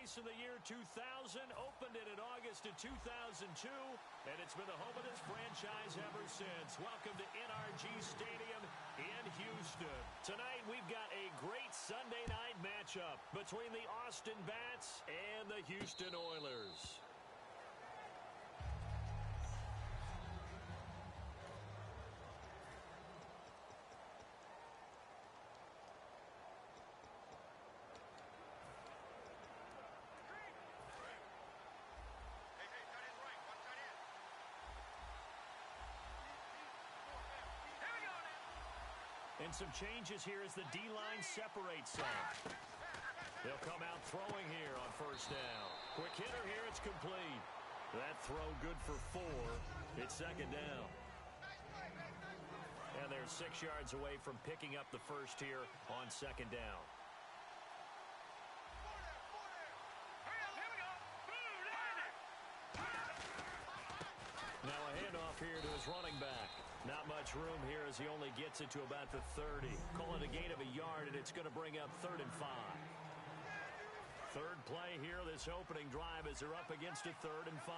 place in the year 2000, opened it in August of 2002, and it's been the home of this franchise ever since. Welcome to NRG Stadium in Houston. Tonight, we've got a great Sunday night matchup between the Austin Bats and the Houston Oilers. And some changes here as the D-line separates some. They'll come out throwing here on first down. Quick hitter here, it's complete. That throw good for 4. It's second down. And they're 6 yards away from picking up the first here on second down. Now a handoff here to his running back. Not much room here as he only gets it to about the 30. Call it a gain of a yard, and it's going to bring up 3rd and 5. Third play here, this opening drive, as they're up against a 3rd and 5.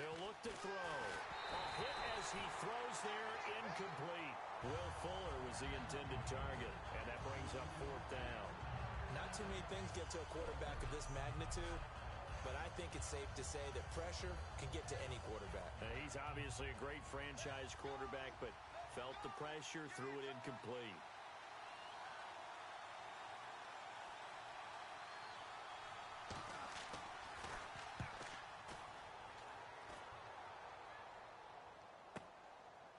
He'll look to throw. A hit as he throws there, incomplete. Will Fuller was the intended target, and that brings up 4th down. Not too many things get to a quarterback of this magnitude, but I think it's safe to say that pressure can get to any quarterback. He's obviously a great franchise quarterback, but felt the pressure, threw it incomplete.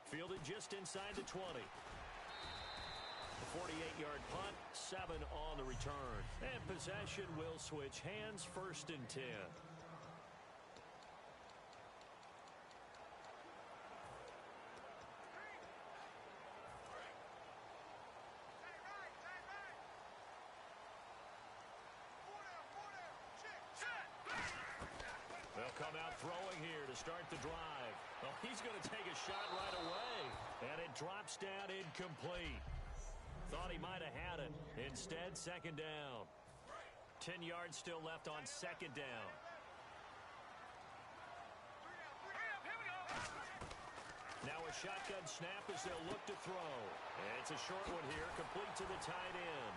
Fielded just inside the 20. A 48-yard punt, 7 on the return. And possession will switch hands, 1st and 10. They'll come out throwing here to start the drive. Oh, he's going to take a shot right away. And it drops down incomplete. Thought he might have had it. Instead, 2nd down. 10 yards still left on 2nd down. Now a shotgun snap as they'll look to throw. And it's a short one here, complete to the tight end.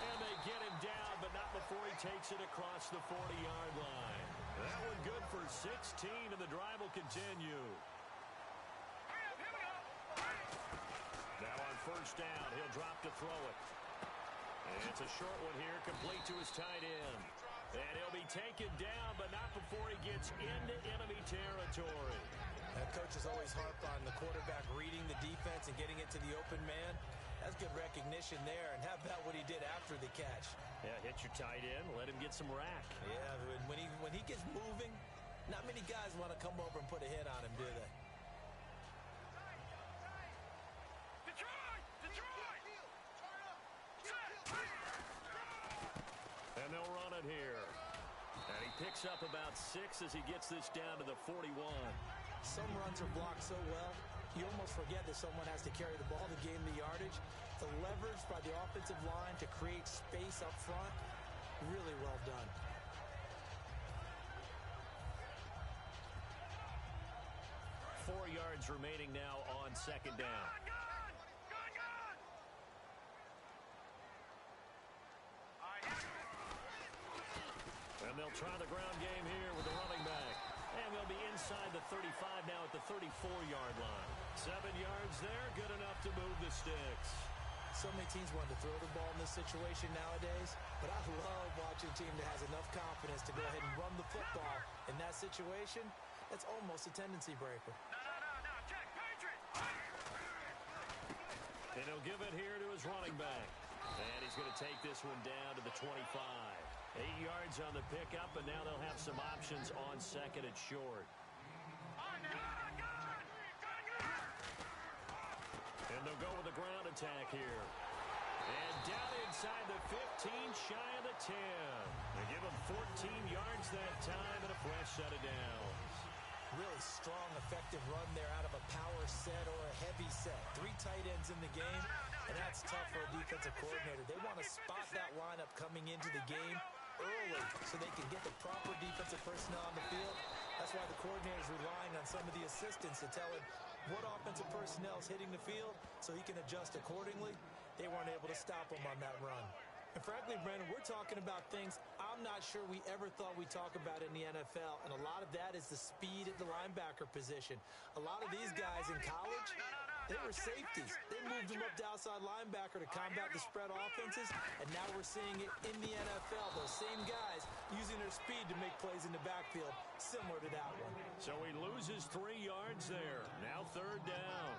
And they get him down, but not before he takes it across the 40-yard line. That one good for 16, and the drive will continue. Now on 1st down, he'll drop to throw it. And it's a short one here, complete to his tight end. And he'll be taken down, but not before he gets into enemy territory. That coach has always harped on the quarterback reading the defense and getting it to the open man. That's good recognition there. And how about what he did after the catch? Yeah, hit your tight end, let him get some rack. Yeah, when he gets moving, not many guys want to come over and put a hit on him, do they? And they'll run it here. And he picks up about 6 as he gets this down to the 41. Some runs are blocked so well, you almost forget that someone has to carry the ball to gain the yardage. The leverage by the offensive line to create space up front, really well done. Four yards remaining now on 2nd down. And they'll try the ground game here with the running back. And they'll be inside the 35 now at the 34-yard line. 7 yards there, good enough to move the sticks. So many teams want to throw the ball in this situation nowadays, but I love watching a team that has enough confidence to go ahead and run the football. In that situation, that's almost a tendency breaker. No, check, Patriot! And he'll give it here to his running back. And he's going to take this one down to the 25. 8 yards on the pickup, and now they'll have some options on 2nd and short. And they'll go with a ground attack here. And down inside the 15, shy of the 10. They give him 14 yards that time and a fresh set of downs. Really strong, effective run there out of a power set or a heavy set. 3 tight ends in the game, and that's tough for a defensive coordinator. They want to spot that lineup coming into the game early so they can get the proper defensive personnel on the field. That's why the coordinator is relying on some of the assistants to tell him what offensive personnel is hitting the field so he can adjust accordingly. They weren't able to stop him on that run. And frankly, Brandon, we're talking about things I'm not sure we ever thought we'd talk about in the NFL, and a lot of that is the speed at the linebacker position. A lot of these guys in college, they were safeties. They moved them up to outside linebacker to combat the spread offenses, and now we're seeing it in the NFL. Those same guys using their speed to make plays in the backfield, similar to that one. So he loses 3 yards there. Now 3rd down.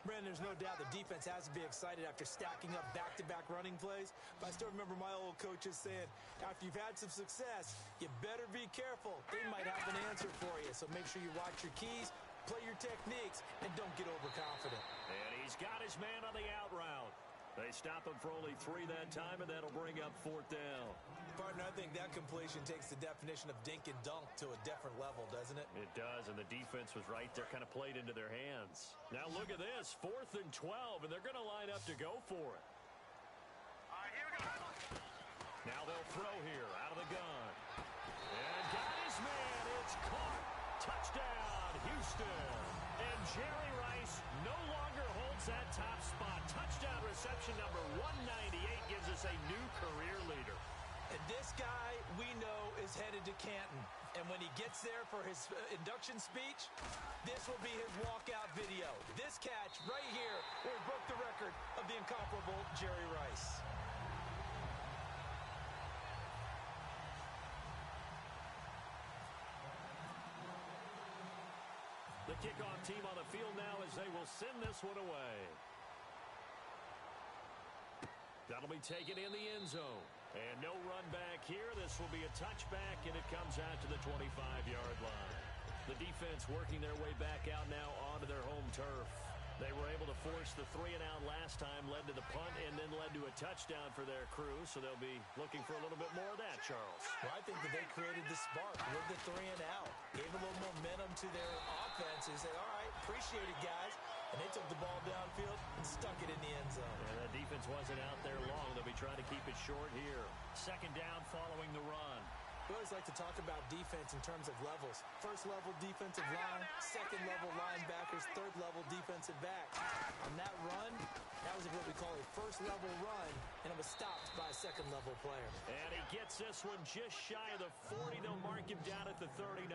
Brandon, there's no doubt the defense has to be excited after stacking up back-to-back running plays. But I still remember my old coaches saying, after you've had some success, you better be careful. They might have an answer for you. So make sure you watch your keys, play your techniques, and don't get overconfident. And he's got his man on the out route. They stop him for only 3 that time, and that'll bring up 4th down. Partner, I think that completion takes the definition of dink and dunk to a different level, doesn't it? It does, and the defense was right there, kind of played into their hands. Now look at this, 4th and 12, and they're going to line up to go for it. All right, here we go. Now they'll throw here, out of the gun. And got his man, it's caught. Touchdown, Houston. And Jerry Rice no longer holds that top spot. Touchdown reception number 198 gives us a new career leader. And this guy, we know, is headed to Canton. And when he gets there for his induction speech, this will be his walkout video. This catch right here where he broke the record of the incomparable Jerry Rice. The kickoff team on the field now as they will send this one away. That'll be taken in the end zone. And no run back here. This will be a touchback, and it comes out to the 25-yard line. The defense working their way back out now onto their home turf. They were able to force the 3-and-out last time, led to the punt, and then led to a touchdown for their crew. So they'll be looking for a little bit more of that, Charles. Well, I think that they created the spark with the 3-and-out. Gave a little momentum to their offense and said, all right, appreciate it, guys. And they took the ball downfield and stuck it in the end zone. And that defense wasn't out there long. They'll be trying to keep it short here. 2nd down following the run. We always like to talk about defense in terms of levels. 1st level defensive line, 2nd level linebackers, 3rd level defensive backs. On that run, that was what we call a 1st level run, and it was stopped by a 2nd level player. And he gets this one just shy of the 40. They'll mark him down at the 39.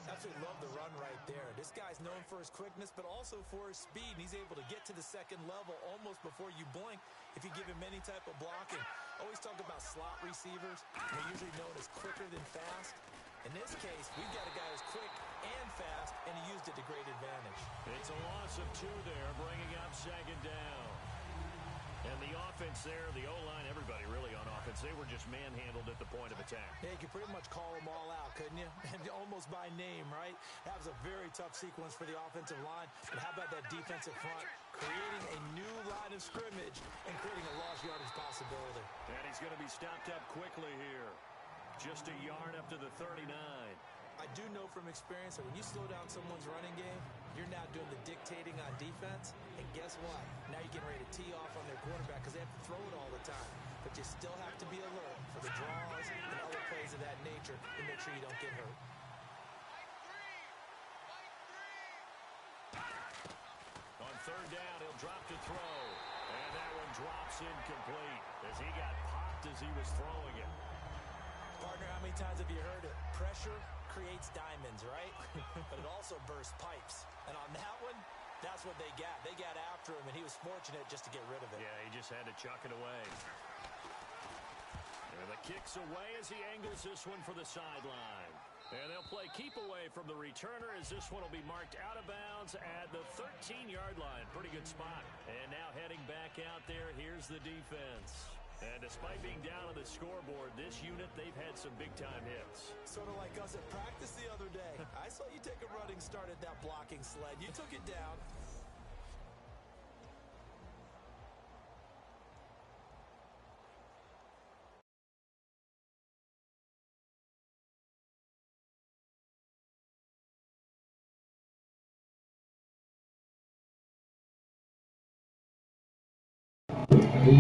Absolutely love the run right there. This guy's known for his quickness, but also for his speed. He's able to get to the 2nd level almost before you blink if you give him any type of blocking. Always talk about slot receivers. They're usually known as quicker than fast. In this case, we've got a guy who's quick and fast, and he used it to great advantage. It's a loss of 2 there, bringing up 2nd down. And the offense there, the O-line, everybody really on offense, they were just manhandled at the point of attack. Yeah, you could pretty much call them all out, couldn't you? And almost by name, right? That was a very tough sequence for the offensive line. But how about that defensive front? Creating a new line of scrimmage and creating a lost yardage possibility. And he's going to be stopped up quickly here. Just a yard up to the 39. I do know from experience that when you slow down someone's running game, you're now doing the dictating on defense. And guess what? Now you're getting ready to tee off on their quarterback because they have to throw it all the time. But you still have to be alert for the draws and other plays of that nature to make sure you don't get hurt. On 3rd down, he'll drop to throw. And that one drops incomplete as he got popped as he was throwing it. Partner, how many times have you heard it? Pressure creates diamonds, right? But it also bursts pipes. And on that one, that's what they got. They got after him, and he was fortunate just to get rid of it. Yeah, he just had to chuck it away. And the kick's away as he angles this one for the sideline. And they'll play keep away from the returner as this one will be marked out of bounds at the 13-yard line. Pretty good spot. And now heading back out there, here's the defense. And despite being down on the scoreboard, this unit, they've had some big-time hits. Sort of like us at practice the other day. I saw you take a running start at that blocking sled. You took it down. What's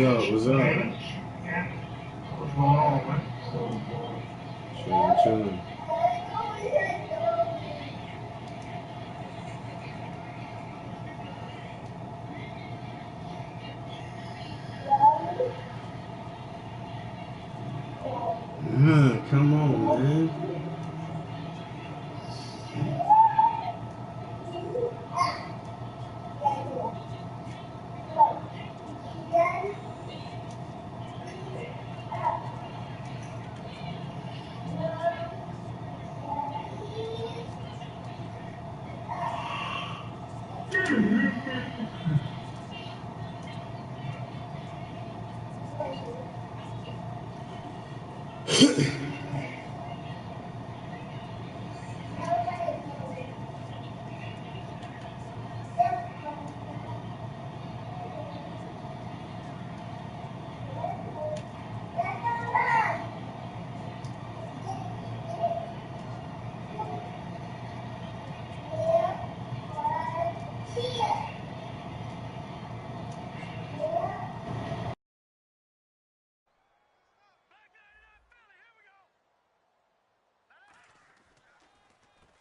up? What's up? What's going on, man? Chilling. Come on, man.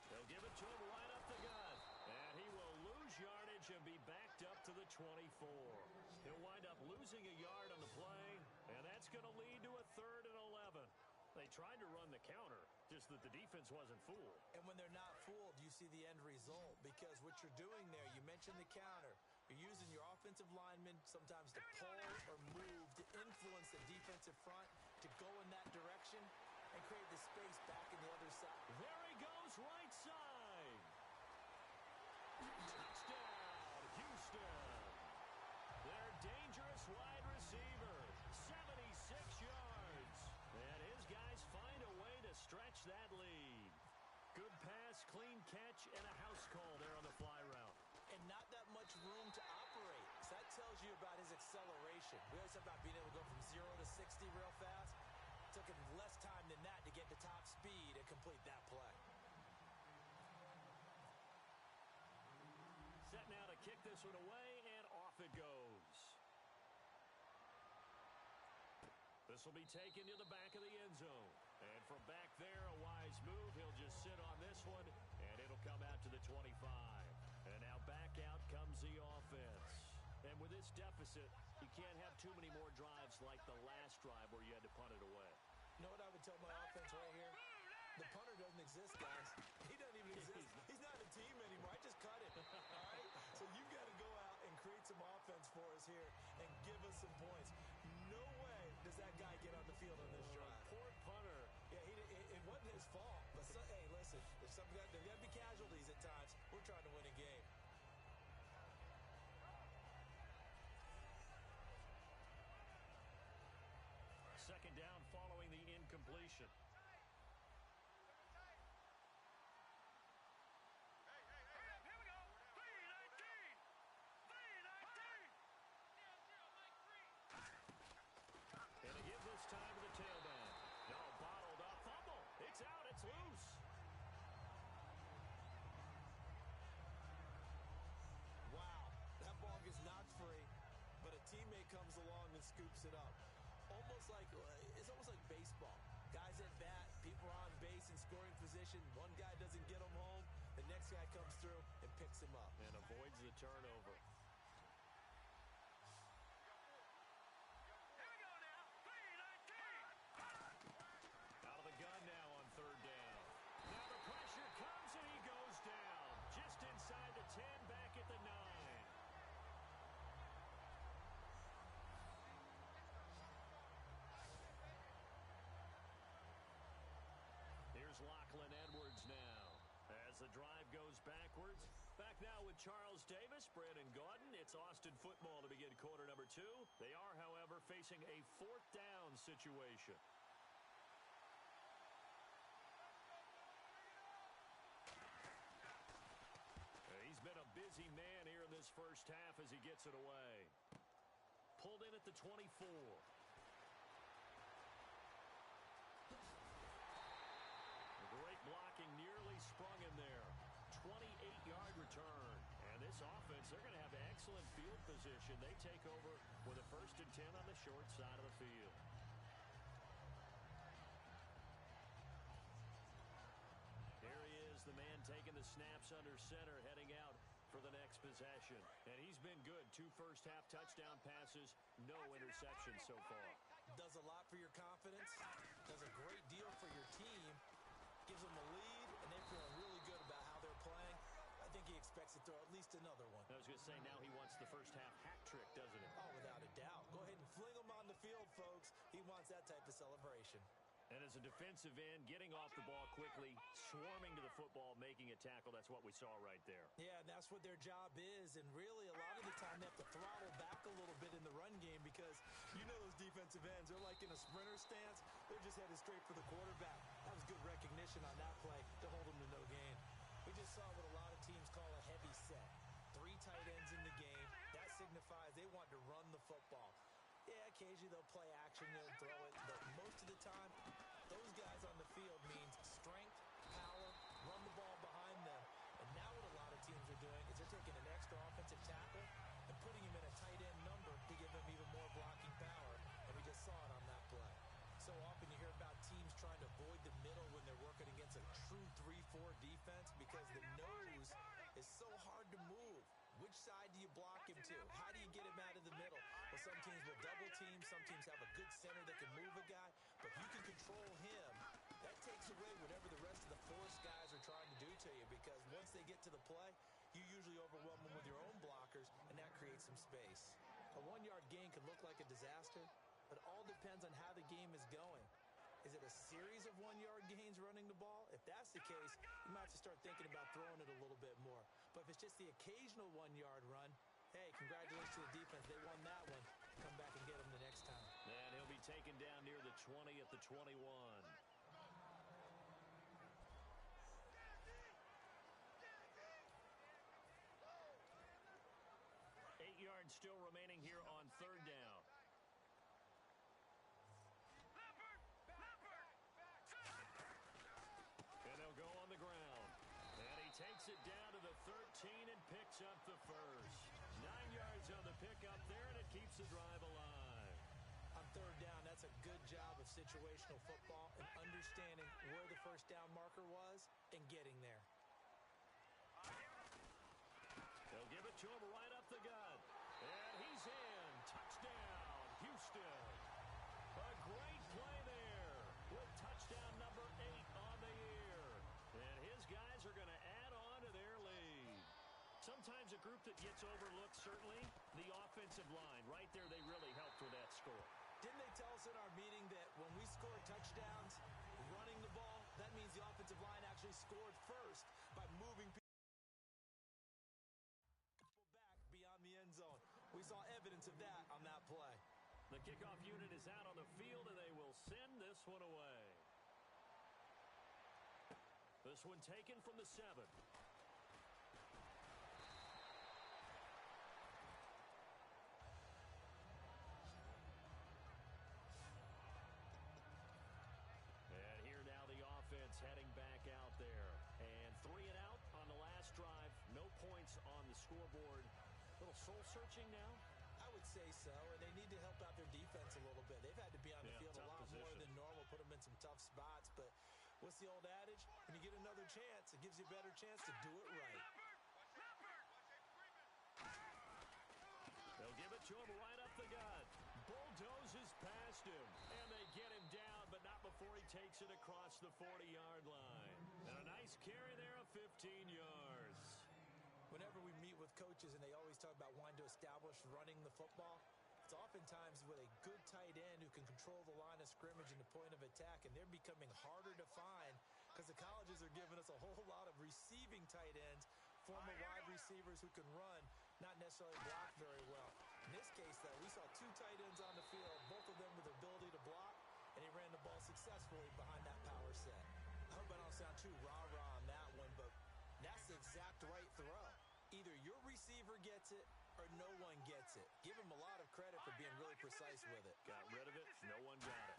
They'll give it to him right up the gut. And he will lose yardage and be backed up to the 24. He'll wind up losing a yard on the play, and that's going to lead to a 3rd and 11. They tried to run the counter, just that the defense wasn't fooled. And when they're not fooled, you see the end result. Because what you're doing there, you mentioned the counter. You're using your offensive linemen sometimes to pull or move to influence the defensive front to go in that direction and create the space back in the other side. There he goes, right side. Touchdown, Houston. Their dangerous wide receiver, 76 yards. And his guys find a way to stretch that lead. Good pass, clean catch, and a house call there on the fly route. And not that much room to operate. So that tells you about his acceleration. We always talk about being able to go from 0 to 60 real fast. It took him less time than that to get to top speed and complete that play. Set now to kick this one away, and off it goes. This will be taken to the back of the end zone. And from back there, a wise move. He'll just sit on this one, and it'll come out to the 25. And now back out comes the offense. And with this deficit, you can't have too many more drives like the last drive where you had to punt it away. You know what I would tell my offense right here? The punter doesn't exist, guys. He doesn't even exist. He's not a team anymore. I just cut it. All right? So you've got to go out and create some offense for us here and give us some points. No way does that guy get on the field on this drive. Poor punter. Yeah, it wasn't his fault. But, hey, listen, there's got to be casualties at times. We're trying to win a game. Second down following the incompletion. And to give this time to the tailback. No, bottled up. Fumble. It's out. It's loose. Wow, that ball gets knocked free, but a teammate comes along and scoops it up. It's almost like baseball. Guys at bat, people are on base in scoring position. One guy doesn't get him home. The next guy comes through and picks him up. And avoids the turnover. Out of the gun now on 3rd down. Now the pressure comes and he goes down. Just inside the 10, back at the 9. Here's Lachlan Edwards now. As the drive goes backwards. Back now with Charles Davis, Brandon Gaudin. It's Austin football to begin quarter number 2. They are, however, facing a 4th down situation. He's been a busy man here in this first half as he gets it away. Pulled in at the 24. Great blocking, nearly sprung him there. 28-yard return. And this offense, they're going to have excellent field position. They take over with a 1st and 10 on the short side of the field. Here he is, the man taking the snaps under center, heading out for the next possession. And he's been good. 2 first-half touchdown passes, no interceptions so far. Does a lot for your confidence, does a great deal for your team, gives them a lead, and they're feeling really good about how they're playing. I think he expects to throw at least another one. I was going to say, now he wants the first-half hat trick, doesn't he? Oh, without a doubt. Go ahead and fling him on the field, folks. He wants that type of celebration. And as a defensive end, getting off the ball quickly, swarming to the football, making a tackle, that's what we saw right there. Yeah, and that's what their job is. And really, a lot of the time, they have to throttle back a little bit in the run game because you know those defensive ends, they're like in a sprinter stance. They're just headed straight for the quarterback. That was good recognition on that play to hold them to no gain. We just saw what a lot of teams call a heavy set. 3 tight ends in the game. That signifies they want to run the football. Yeah, occasionally they'll play action, they'll throw it, but most of the time, those guys on the field means strength, power, run the ball behind them. And now what a lot of teams are doing is they're taking an extra offensive tackle and putting him in a tight end number to give him even more blocking power, and we just saw it on that play. So often you hear about teams trying to avoid the middle when they're working against a true 3-4 defense because the nose is so hard to move. Which side do you block him to? How do you get him out of the middle? Well, some teams will double team. Some teams have a good center that can move a guy. But if you can control him, that takes away whatever the rest of the force guys are trying to do to you because once they get to the play, you usually overwhelm them with your own blockers, and that creates some space. A 1-yard gain can look like a disaster, but it all depends on how the game is going. Is it a series of 1-yard gains running the ball? If that's the case, you might have to start thinking about throwing it a little bit more. But if it's just the occasional 1-yard run, hey, congratulations to the defense. They won that one. Come back and get them the next time. And he'll be taken down near the 20 at the 21. 8 yards still remaining here on 3rd down. And they'll go on the ground. And he takes it down to the 13 and picks up the first. 9 yards on the pickup there, and it keeps the drive alive. On 3rd down, that's a good job of situational football and understanding where the first down marker was and getting there. They'll give it to him right up the gut. And he's in. Touchdown, Houston. A great play there with touchdown number 8 on the year. And his guys are going to add on to their lead. Sometimes a group that gets overlooked, certainly, the offensive line. Right there, they really helped with that score. Didn't they tell us in our meeting that when we score touchdowns running the ball, that means the offensive line actually scored first by moving people back beyond the end zone? We saw evidence of that on that play. The kickoff unit is out on the field, and they will send this one away. This one taken from the 7. And here now the offense heading back out there. And 3 and out on the last drive. No points on the scoreboard. A little soul-searching now. I would say so, and they need to help out their defense a little bit. They've had to be on the field a lot more than normal, put them in some tough spots. But what's the old adage? When you get another chance, it gives you a better chance to do it right. They'll give it to him right up the gut. Bulldozes past him, and they get him down, but not before he takes it across the 40-yard line. And a nice carry there of 15 yards. Whenever we meet with coaches and they always talk about wanting to establish running the football, it's oftentimes with a good tight end who can control the line of scrimmage and the point of attack, and they're becoming harder to find because the colleges are giving us a whole lot of receiving tight ends, former wide receivers who can run, not necessarily block very well. In this case, though, we saw 2 tight ends on the field, both of them with the ability to block, and he ran the ball successfully behind that power set. I hope I don't sound too rah-rah on that one, but that's the exact right throw. Either your receiver gets it or no one gets it. Give him a lot of credit for being really precise with it. Got rid of it. No one got it.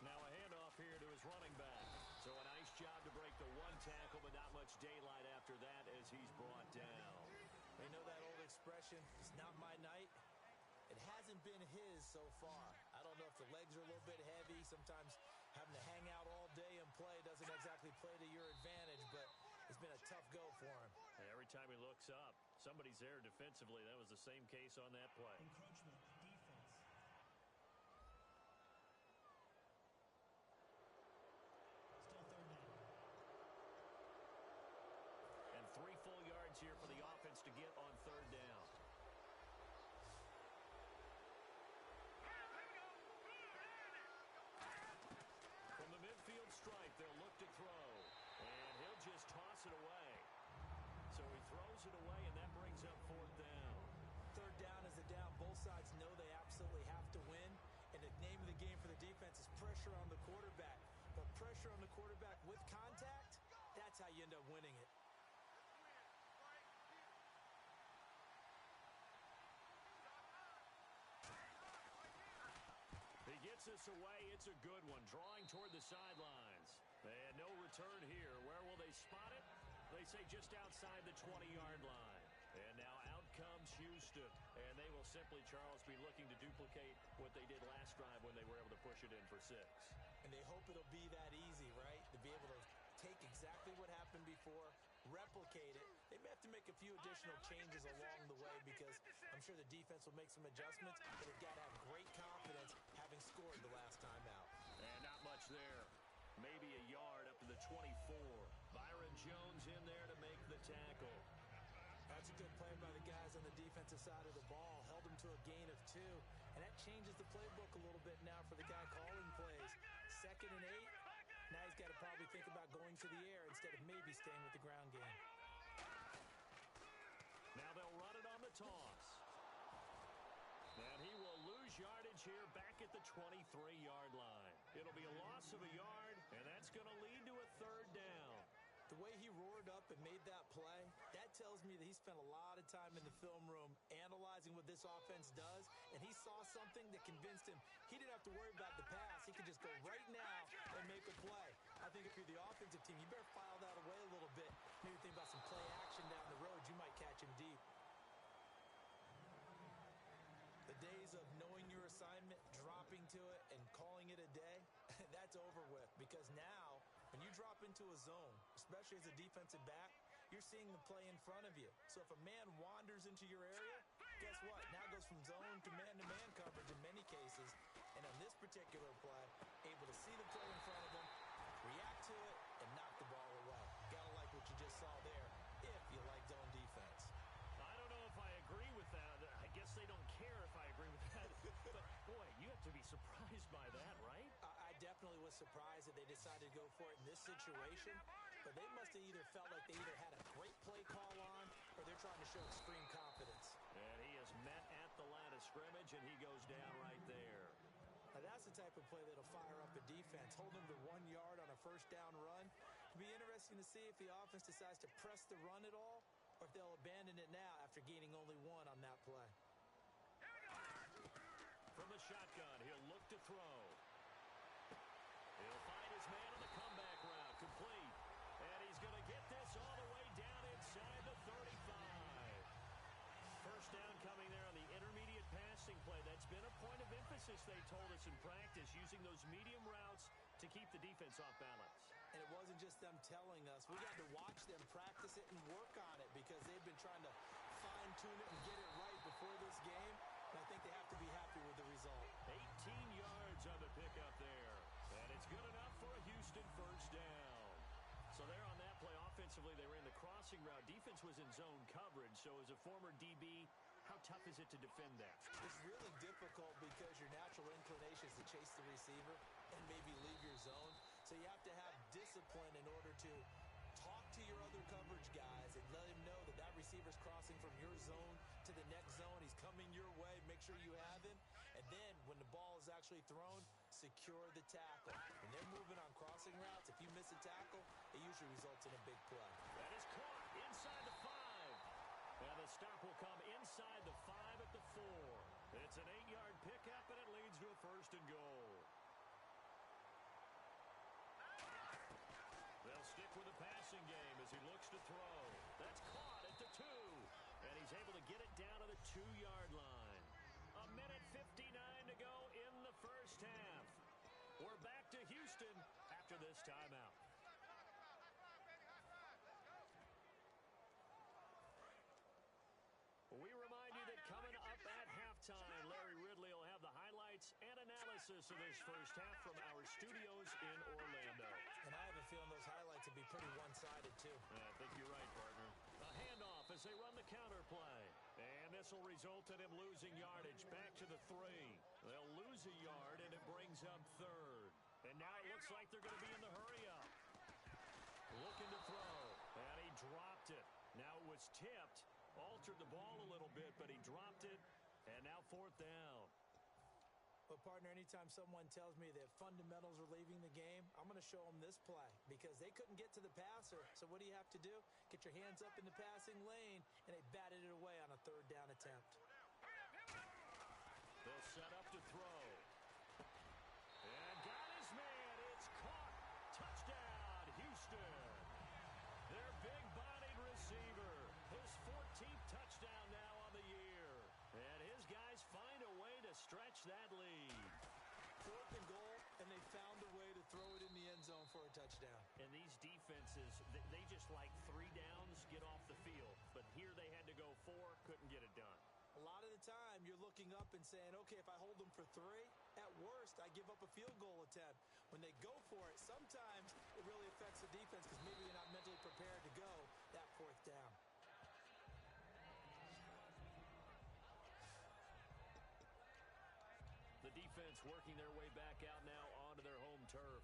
Now a handoff here to his running back. So a nice job to break the 1 tackle, but not much daylight after that as he's brought down. You know that old expression, it's not my night? It hasn't been his so far. I don't know if the legs are a little bit heavy. Sometimes having to hang out all day and play doesn't exactly play to your advantage, but it's been a tough go for him. Every time he looks up, somebody's there defensively. That was the same case on that play. Encroachment, defense. Still third down. And 3 full yards here for the offense to get on third down. From the midfield stripe, they'll look to throw. And he'll just toss it away. So he throws it away, and that brings up fourth down. Third down is a down. Both sides know they absolutely have to win. And the name of the game for the defense is pressure on the quarterback. But pressure on the quarterback with contact, that's how you end up winning it. He gets this away. It's a good one. Drawing toward the sidelines. And no return here. Where will they spot it? They say just outside the 20-yard line. And now out comes Houston. And they will simply, Charles, be looking to duplicate what they did last drive when they were able to push it in for 6. And they hope it'll be that easy, right? To be able to take exactly what happened before, replicate it. They may have to make a few additional changes along the way because I'm sure the defense will make some adjustments, but they've got to have great confidence having scored the last time out. And not much there. Maybe a yard up to the 24. Byron Jones in there to make the tackle. That's a good play by the guys on the defensive side of the ball. Held them to a gain of 2. And that changes the playbook a little bit now for the guy calling plays. 2nd and 8. Now he's got to probably think about going to the air instead of maybe staying with the ground game. Now they'll run it on the toss. And he will lose yardage here back at the 23-yard line. It'll be a loss of a yard, and that's going to lead to a third down. The way he roared up and made that play, that tells me that he spent a lot of time in the film room analyzing what this offense does, and he saw something that convinced him he didn't have to worry about the pass. He could just go right now and make a play. I think if you're the offensive team, you better file that away a little bit. Maybe think about some play action down the road. You might catch him deep. The days of knowing your assignment, dropping to it, and calling it a day, that's over with. Because now, when you drop into a zone, especially as a defensive back, you're seeing the play in front of you. So if a man wanders into your area, guess what? Now it goes from zone to man coverage in many cases. And on this particular play, able to see the play in front of him, react to it, and knock the ball away. Gotta like what you just saw there, if you like zone defense. I don't know if I agree with that. I guess they don't care if I agree with that. But, boy, you have to be surprised by that, right? I definitely was surprised that they decided to go for it in this situation. But they must have either felt like they either had a great play call on or they're trying to show extreme confidence. And he is met at the line of scrimmage, and he goes down right there. Now, that's the type of play that'll fire up a defense. Hold them to 1 yard on a first down run. It'll be interesting to see if the offense decides to press the run at all or if they'll abandon it now after gaining only 1 on that play. From the shotgun, he'll look to throw. He'll find his man on the comeback route, complete. And he's going to get this all the way down inside the 35. First down coming there on the intermediate passing play. That's been a point of emphasis, they told us in practice, using those medium routes to keep the defense off balance. And it wasn't just them telling us. We got to watch them practice it and work on it because they've been trying to fine-tune it and get it right before this game. And I think they have to be happy with the result. 18 yards on the pickup there. And it's good enough for a Houston first down. So there on that play, offensively, they ran the crossing route. Defense was in zone coverage. So as a former DB, how tough is it to defend that? It's really difficult because your natural inclination is to chase the receiver and maybe leave your zone. So you have to have discipline in order to talk to your other coverage guys and let him know that that receiver's crossing from your zone to the next zone. He's coming your way. Make sure you have him. And then when the ball is actually thrown, secure the tackle. When they're moving on crossing routes, if you miss a tackle, it usually results in a big play. That is caught inside the 5. And the stop will come inside the 5 at the 4. It's an 8-yard pickup, and it leads to a first and goal. They'll stick with the passing game as he looks to throw. That's caught at the 2. And he's get it down to the 2-yard line. 1:59 to go in the first half. We're back to Houston after this timeout. We remind you that coming up at halftime, Larry Ridley will have the highlights and analysis of this first half from our studios in Orlando. And I have a feeling those highlights will be pretty one-sided, too. I think you're right, partner. A handoff as they run the counter play. And this will result in him losing yardage back to the 3. They'll lose a yard, and it brings up 3rd. And now it looks like they're going to be in the hurry-up. Looking to throw, and he dropped it. Now it was tipped. Altered the ball a little bit, but he dropped it, and now 4th down. But, partner, anytime someone tells me that fundamentals are leaving the game, I'm going to show them this play because they couldn't get to the passer. So what do you have to do? Get your hands up in the passing lane, and they batted it away on a 3rd down attempt. They'll set up to throw. And got his man. It's caught. Touchdown, Houston. Their big-bodied receiver. His 14th touchdown now on the year. And his guys find a way to stretch that lead. 4th and goal, and they found a way to throw it in the end zone for a touchdown. And these defenses, they just like 3 downs, get off the field. But here they had to go 4, couldn't get it done. A lot of the time, you're looking up and saying, okay, if I hold them for 3, at worst, I give up a field goal attempt. When they go for it, sometimes it really affects the defense because maybe you're not mentally prepared to go that 4th down. The defense working their way back out now onto their home turf.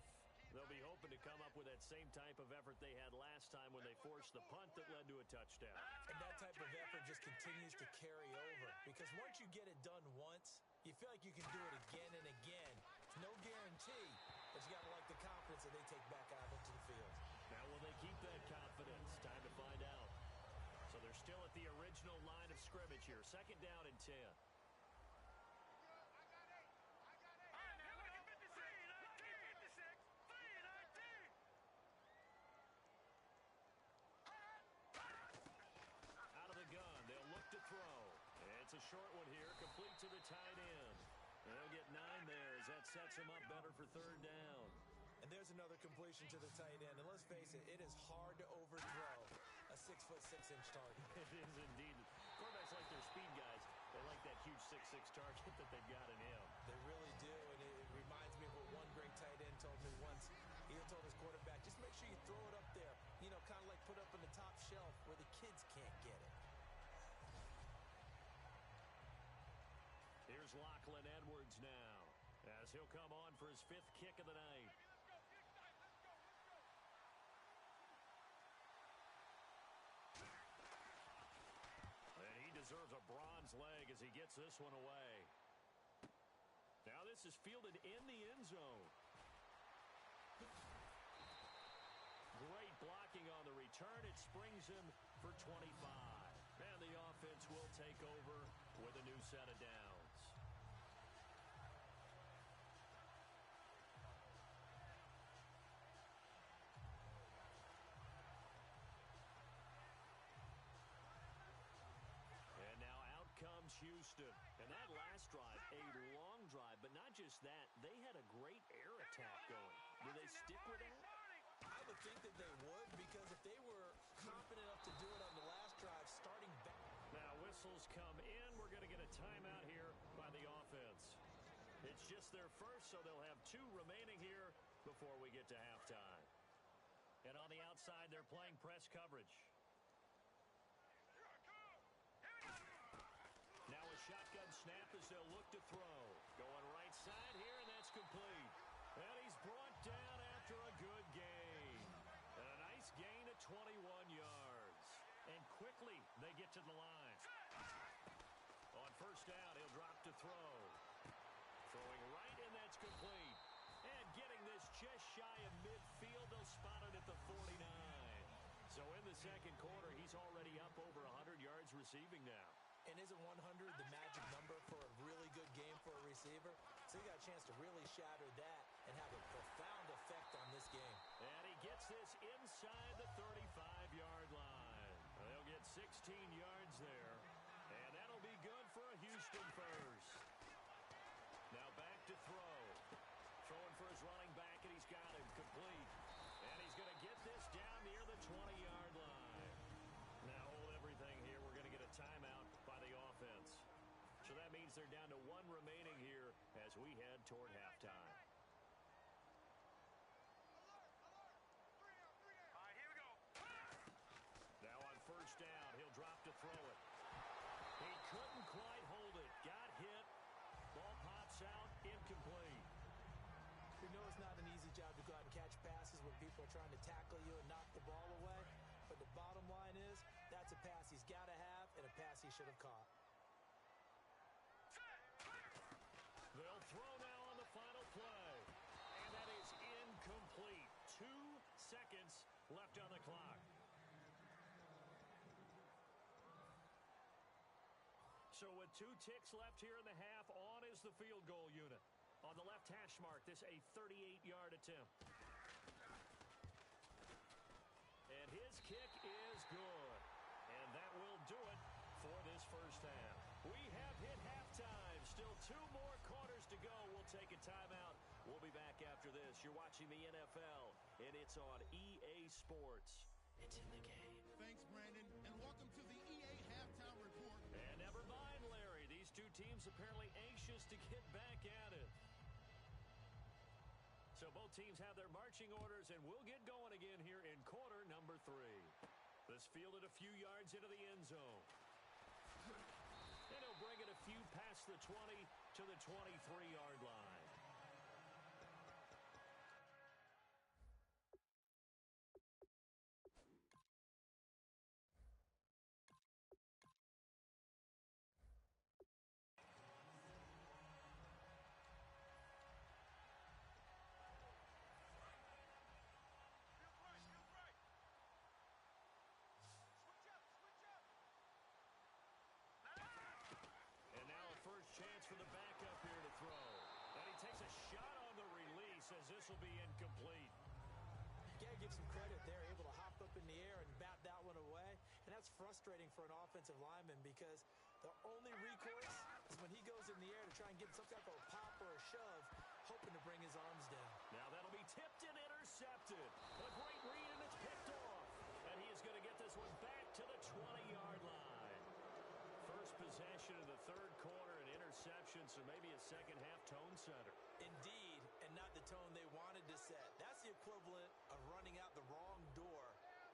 They'll be hoping to come up with that same type of effort they had last time when they forced the punt that led to a touchdown. And that type of effort just continues to carry over because once you get it done once, you feel like you can do it again and again. It's no guarantee, but you got to like the confidence that they take back out into the field. Now, will they keep that confidence? Time to find out. So they're still at the original line of scrimmage here. 2nd down and 10. It's a short one here, complete to the tight end. They'll get 9 there as that sets him up better for 3rd down. And there's another completion to the tight end. And let's face it, it is hard to overthrow a 6'6" target. It is indeed. Quarterbacks like their speed guys. They like that huge 6'6" target that they've got in him. They really do, and it reminds me of what one great tight end told me once. He told his quarterback, just make sure you throw it up there. You know, kind of like put up on the top shelf where the kids can't get it. Here's Lachlan Edwards now as he'll come on for his 5th kick of the night. And he deserves a bronze leg as he gets this one away. Now this is fielded in the end zone. Great blocking on the return. It springs him for 25. And the offense will take over with a new set of downs. And now out comes Houston. And that last drive, a long drive, but not just that. They had a great air attack going. Do they stick with that? I would think that they would because if they were confident enough to do it on the last drive, starting back. Now whistles come in. We're going to get a timeout here by the offense. It's just their first, so they'll have 2 remaining here before we get to halftime. And on the outside, they're playing press coverage. Now a shotgun snap as they'll look to throw. Going right side here, and that's complete. And he's brought down after a good gain. And a nice gain of 21 yards. And quickly, they get to the line. On 1st down, he'll drop to throw. Throwing right, and that's complete. And getting this just shy of midfield, they'll spot it at the 49. So in the 2nd quarter, he's already up over 100 yards receiving now. And isn't 100 the magic number for a really good game for a receiver? So he got a chance to really shatter that and have a profound effect on this game. And he gets this inside the 35-yard line. They'll get 16 yards there. and first. Now back to throw. Throwing for his running back, and he's got him complete. And he's going to get this down near the 20-yard line. Now hold everything here. We're going to get a timeout by the offense. So that means they're down to one remaining here as we head toward halftime. Now on first down, he'll drop to throw it. He couldn't quite hold it. Got hit. Ball pops out. Incomplete. We know it's not an easy job to go out and catch passes when people are trying to tackle you and knock the ball away. But the bottom line is, that's a pass he's got to have and a pass he should have caught. They'll throw now on the final play. And that is incomplete. 2 seconds left on the clock. So with 2 ticks left here in the half, on is the field goal unit. On the left hash mark, this a 38-yard attempt. And his kick is good. And that will do it for this first half. We have hit halftime. Still 2 more quarters to go. We'll take a timeout. We'll be back after this. You're watching the NFL, and it's on EA Sports. It's in the game. Thanks, Brandon, and welcome to the EA Halftime Report. And never mind, Larry. These 2 teams apparently anxious to get back at it. So both teams have their marching orders, and we'll get going again here in quarter number 3. This fielded a few yards into the end zone. And he'll bring it a few past the 20 to the 23-yard line. And now a first chance for the backup here to throw. And he takes a shot on the release as this will be incomplete. You got to give some credit. They're able to hop up in the air and bat that one away. And that's frustrating for an offensive lineman because the only recourse is when he goes in the air to try and get some type of a pop or a shove, hoping to bring his arms down. Now that'll be tipped and intercepted. A great read, and it's picked off. And he is going to get this one back to the 20-yard line. First possession of the third quarter, an interception, so maybe a second-half tone setter. Indeed, and not the tone they wanted to set. That's the equivalent of running out the wrong door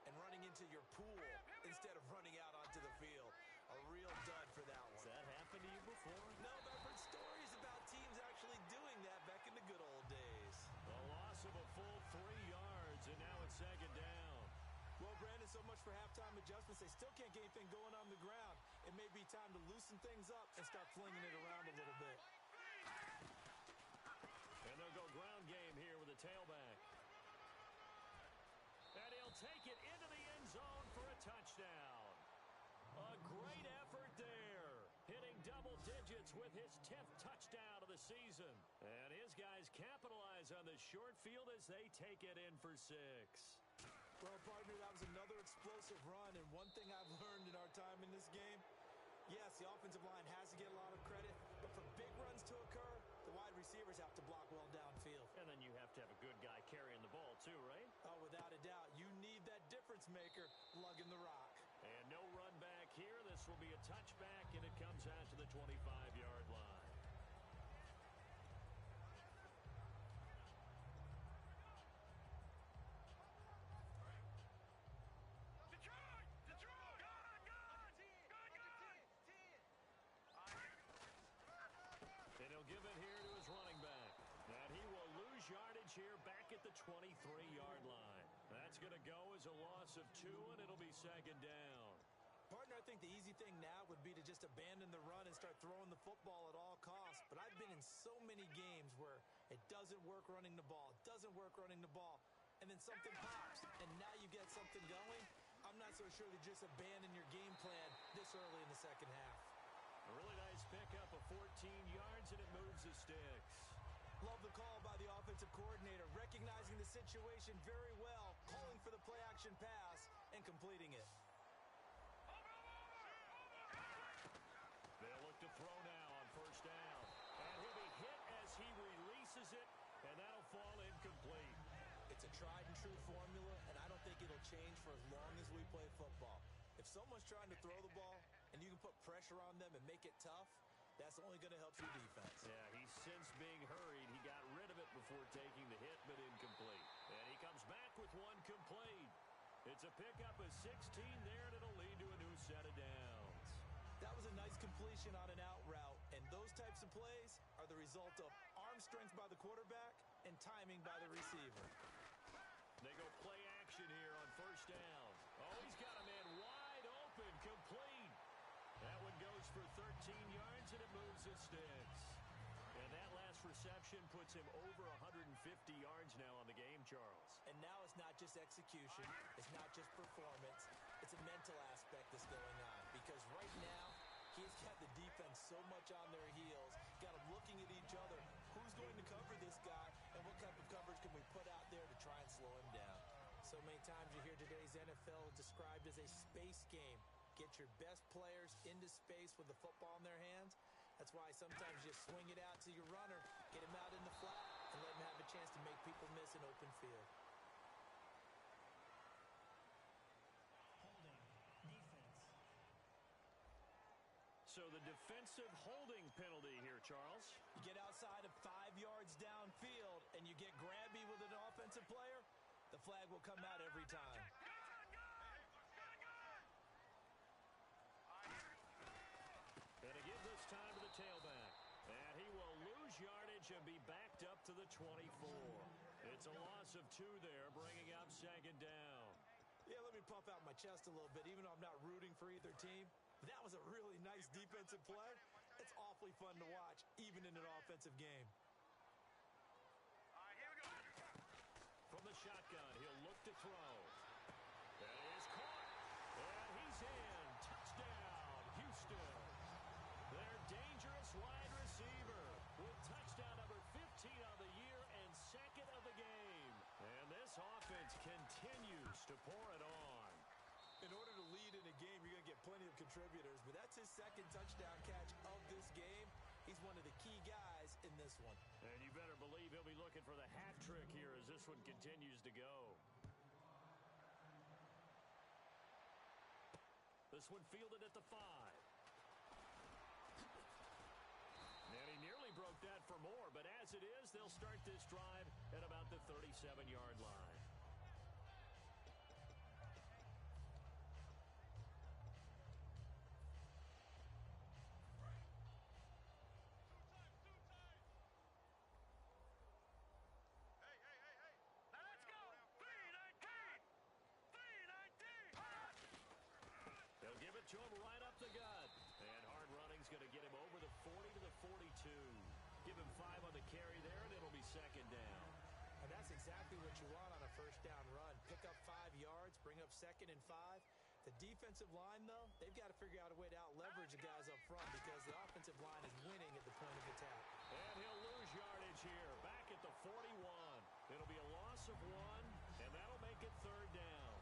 and running into your pool instead of running out onto the field. A real dud for that one. Has that happened to you before? No, but I've heard stories about teams actually doing that back in the good old days. A loss of a full 3 yards, and now it's second down. Well, Brandon, so much for halftime adjustments. They still can't get anything going on the ground. It may be time to loosen things up and start flinging it around a little bit. And they'll go ground game here with a tailback. And he'll take it into the end zone for a touchdown. A great effort there. Hitting double digits with his 10th touchdown of the season. And his guys capitalize on the short field as they take it in for 6. Well, partner, that was another explosive run, and one thing I've learned in our time in this game, yes, the offensive line has to get a lot of credit, but for big runs to occur, the wide receivers have to block well downfield. And then you have to have a good guy carrying the ball too, right? Oh, without a doubt. You need that difference maker lugging the rock. And no run back here. This will be a touchback, and it comes out to the 25-yard line. And he'll give it here to his running back. And he will lose yardage here back at the 23-yard line. That's going to go as a loss of 2, and it'll be second down. Partner, I think the easy thing now would be to just abandon the run and start throwing the football at all costs. But I've been in so many games where it doesn't work running the ball, and then something pops, and now you get something going. I'm not so sure to just abandon your game plan this early in the second half. A really nice pickup of 14 yards, and it moves the sticks. Love the call by the offensive coordinator, recognizing the situation very well, calling for the play-action pass, and completing it. They'll look to throw now misses it, and that'll fall incomplete. It's a tried-and-true formula, and I don't think it'll change for as long as we play football. If someone's trying to throw the ball and you can put pressure on them and make it tough, that's only going to help your defense. Yeah, he's since being hurried. He got rid of it before taking the hit, but incomplete. And he comes back with one complete. It's a pickup of 16 there, and it'll lead to a new set of downs. That was a nice completion on an out route, and those types of plays are the result of arm strength by the quarterback and timing by the receiver. They go play action here on first down. Oh, he's got a man wide open, complete. That one goes for 13 yards, and it moves the sticks. And that last reception puts him over 150 yards now on the game, Charles. And now it's not just execution. It's not just performance. It's a mental aspect that's going on. Because right now, he's got the defense so much on their heels, got them looking at each other. Who's going to cover this guy, and what type of coverage can we put out there to try and slow him down? So many times you hear today's NFL described as a space game. Get your best players into space with the football in their hands. That's why sometimes you swing it out to your runner, get him out in the flat, and let him have a chance to make people miss an open field. Holding. Defense. So the defensive holding penalty here, Charles. You get outside of 5 yards downfield, and you get grabby with an offensive player, the flag will come out every time. And a give this time to the tailback. And he will lose yardage and be backed up to the 24. It's a loss of 2 there, bringing up second down. Yeah, let me puff out my chest a little bit, even though I'm not rooting for either team. That was a really nice defensive play. It's awfully fun to watch, even in an offensive game. From the shotgun, he'll look to throw. That is caught. And he's in. Touchdown, Houston. Their dangerous wide receiver with touchdown number 15 on the year and second of the game. And this offense continues to pour it on. In order to lead in a game, you're going to get plenty of contributors, but that's his second touchdown catch of this game. He's one of the key guys in this one. And you better believe he'll be looking for the hat trick here as this one continues to go. This one fielded at the 5. And he nearly broke that for more, but as it is, they'll start this drive at about the 37-yard line. They'll give it to him right up the gut. And hard running's going to get him over the 40 to the 42. Give him 5 on the carry there, and it'll be second down. And that's exactly what you want on a first down run. Pick up 5 yards, bring up second and 5. The defensive line, though, they've got to figure out a way to out-leverage the guys up front because the offensive line is winning at the point of attack. And he'll lose yardage here, back at the 41. It'll be a loss of 1, and that'll make it third down.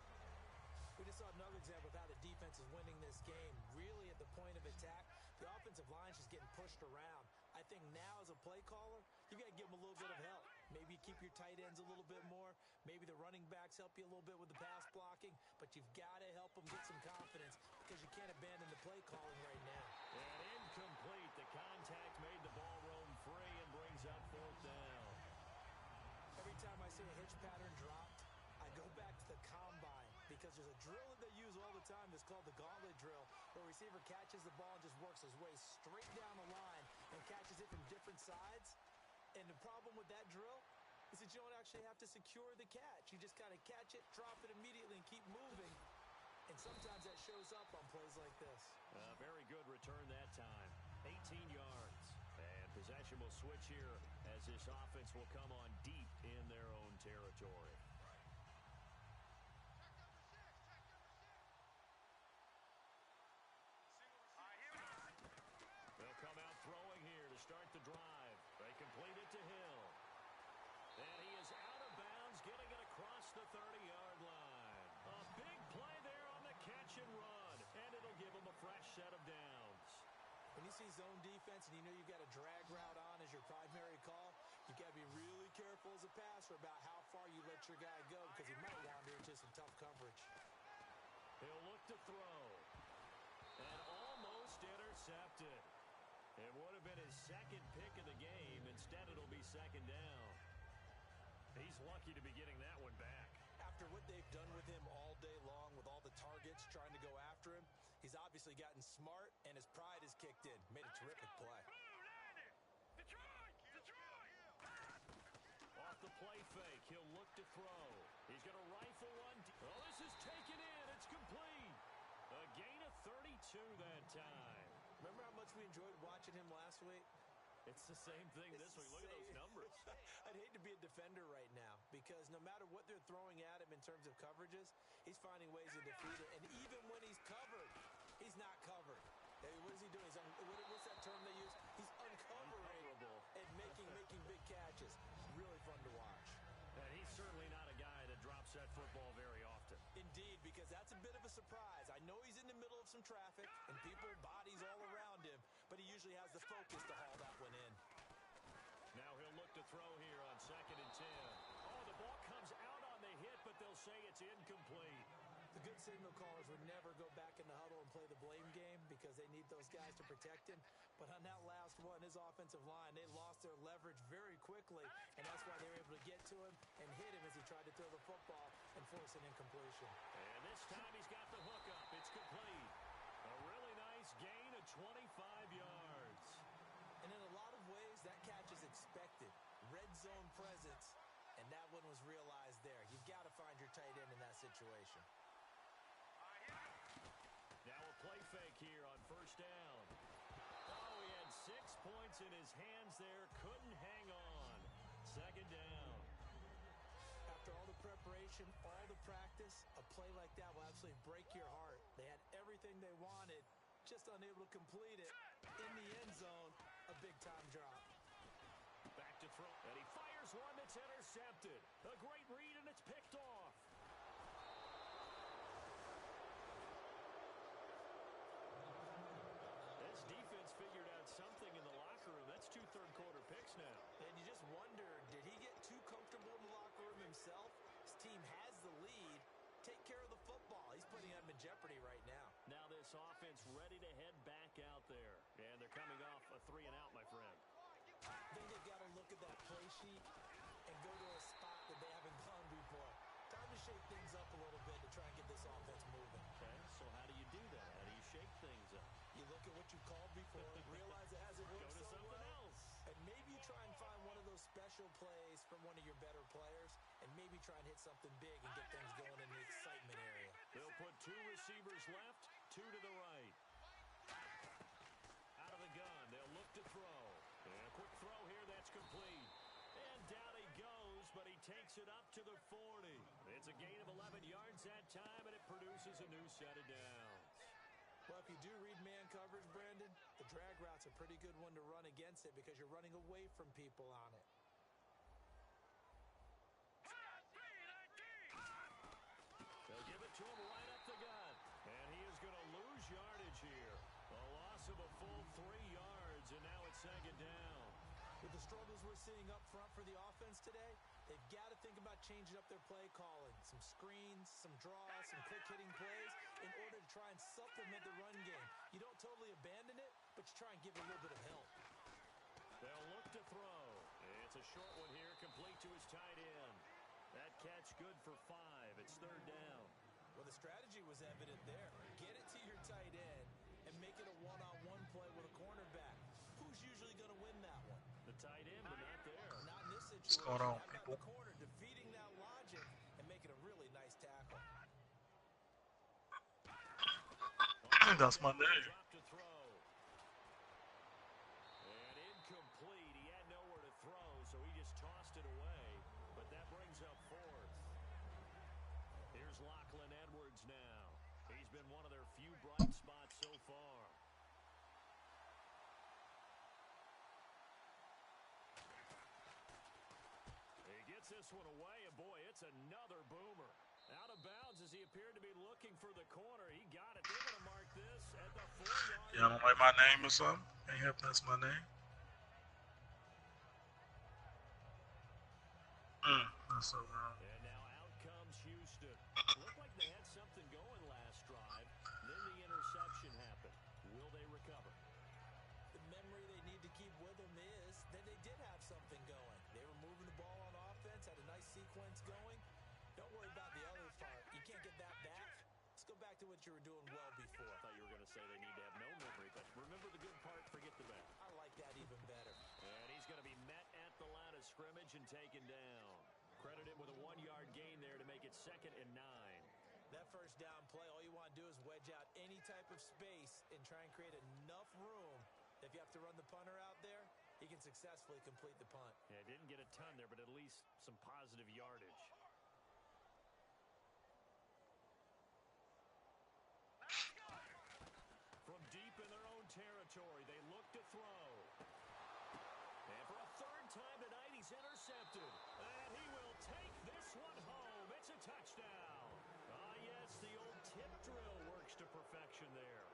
We just saw another example of how the defense is winning this game. Really at the point of attack, the offensive line is just getting pushed around. I think now as a play caller, you got to give them a little bit of help. Maybe keep your tight ends a little bit more. Maybe the running backs help you a little bit with the pass blocking. But you've got to help them get some confidence because you can't abandon the play calling right now. And incomplete. The contact made the ball roam free and brings up fourth down. Every time I see a hitch pattern dropped, I go back to the combine because there's a drill that they use all the time that's called the gauntlet drill, where a receiver catches the ball and just works his way straight down the line and catches it from different sides. And the problem with that drill is that you don't actually have to secure the catch. You just kind of catch it, drop it immediately, and keep moving. And sometimes that shows up on plays like this. Very good return that time. 18 yards. And possession will switch here as this offense will come on deep in their own territory. They'll come out throwing here to start the drive. They complete it to Hill. And he is out of bounds, getting it across the 30-yard line. A big play there on the catch and run, and it'll give him a fresh set of downs. When you see zone defense and you know you've got a drag route on as your primary call, you've got to be careful as a passer about how far you let your guy go because he might wander into some tough coverage. He'll look to throw. And almost intercepted. It would have been his second pick of the game. Instead, it'll be second down. He's lucky to be getting that one back. After what they've done with him all day long with all the targets trying to go after him, he's obviously gotten smart and his pride has kicked in. Made a terrific play. Off the play fake, he'll look to throw. He's going to rifle one. Oh, this is taken in. It's complete. A gain of 32 that time. Remember how much we enjoyed watching him last week? It's the same thing this week. Look at those numbers. I'd hate to be a defender right now because no matter what they're throwing at him in terms of coverages, he's finding ways to defeat it. And even when he's covered, he's not covered. Hey, what is he doing? What's that term they use? He's uncoverable and making big catches. Really fun to watch. And he's certainly not a guy that drops that football very often. Indeed, because that's a bit of a surprise. I know he's in the middle of some traffic and people, bodies all around him, but he usually has the focus to haul that one in. Now he'll look to throw here on 2nd and 10. Oh, the ball comes out on the hit, but they'll say it's incomplete. The good signal callers would never go back in the huddle and play the blame game because they need those guys to protect him. But on that last one, his offensive line, they lost their leverage very quickly, and that's why they were able to get to him and hit him as he tried to throw the football and force an incompletion. And this time he's got the hook up. It's complete. A really nice gain of 25 yards. And in a lot of ways, that catch is expected. Red zone presence, and that one was realized there. You've got to find your tight end in that situation. Now a play fake here on 1st down. Oh, he had 6 points in his hands there. Couldn't hang on. 2nd down. After all the preparation, all the practice, a play like that will absolutely break your heart. They had everything they wanted, just unable to complete it. In the end zone, a big-time drop. Back to throw, and he fires one that's intercepted. A great read, and it's picked off. This defense figured out something in the locker room. That's 2 third-quarter picks now. And you just wonder, did he get too comfortable in the locker room himself? His team has the lead. Take care of the football. He's putting them in jeopardy right now. Now this offense ready to head back out there. And they're coming off a 3-and-out, my friend. I think they've got to look at that play sheet and go to a spot that they haven't gone before. Time to shake things up a little bit to try and get this offense moving. Okay, so how do you do that? How do you shake things up? You look at what you called before, realize it hasn't worked Go to so something well, else. and maybe you try and find one of those special plays from one of your better players, and maybe try and hit something big and get things going in the excitement area. They'll put 2 receivers left, 2 to the right. Out of the gun, they'll look to throw. And a quick throw here, that's complete. And down he goes, but he takes it up to the 40. It's a gain of 11 yards that time, and it produces a new set of downs. Well, if you do read man coverage, Brandon, the drag route's a pretty good one to run against it because you're running away from people on it. They'll give it to him right up the gut. And he is going to lose yardage here. A loss of a full 3 yards, and now it's 2nd down. With the struggles we're seeing up front for the offense today, they've got to think about changing up their play calling. Some screens, some draws, some quick-hitting plays in order to try and supplement the run game. You don't totally abandon it, but you try and give it a little bit of help. They'll look to throw. It's a short one here, complete to his tight end. That catch good for 5. It's 3rd down. Well, the strategy was evident there. Get it to your tight end and make it a one-on-one play with a cornerback. Who's usually going to win that one? The tight end, but not there. Not in this situation. What's going on, How about people? the corner defeating that logic and making a really nice tackle? That's my name. Drop to throw. And incomplete. He had nowhere to throw, so he just tossed it away. But that brings up 4th. Here's Lachlan Edwards now. He's been one of their few bright spots so far. He gets this one away, and boy, it's another boomer. Out of bounds as he appeared to be looking for the corner. He got it. They're going to mark this at the 4-yard line. Y'all don't like my name or something? Ain't happy that's my name? That's so wrong. And now out comes Houston. Looked like they had something going last drive. Then the interception happened. Will they recover? The memory they need to keep with them is that they did have something going. They were moving the ball on offense, had a nice sequence going. Don't worry about the other part. You can't get that back. Let's go back to what you were doing well before. I thought you were going to say they need to have no memory, but remember the good part, forget the bad. I like that even better. And he's going to be met at the line of scrimmage and taken down. Credit him with a 1-yard gain there to make it 2nd and 9. That first down play, all you want to do is wedge out any type of space and try and create enough room. If you have to run the punter out there, he can successfully complete the punt. Yeah, didn't get a ton there, but at least some positive yardage. From deep in their own territory, they look to throw. And for a 3rd time tonight, he's intercepted. And he will take this one home. It's a touchdown. Ah, yes, the old tip drill works to perfection there.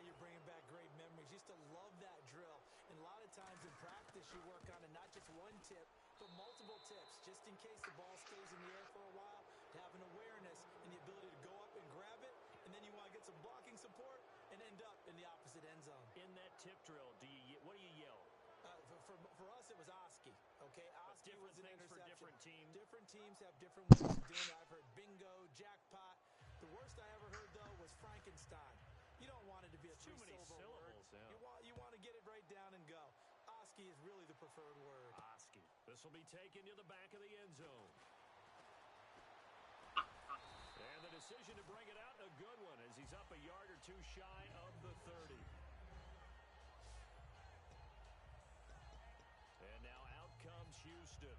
You're bringing back great memories. Used to love that drill. And a lot of times in practice, you work on it, not just one tip, but multiple tips, just in case the ball stays in the air for a while, to have an awareness and the ability to go up and grab it, and then you want to get some blocking support and end up in the opposite end zone. In that tip drill, what do you yell? For us, it was Oski. Okay, Oski was an things for interception. different teams. Different teams have different ways of doing it. I've heard bingo, jackpot. The worst I ever heard, though, was Frankenstein. You don't want it to be a Too many three-syllable word. syllables, yeah. You want to get it right down and go. Oski is really the preferred word. Oski. This will be taken to the back of the end zone. And the decision to bring it out, a good one, as he's up a yard or two shy of the 30. And now out comes Houston.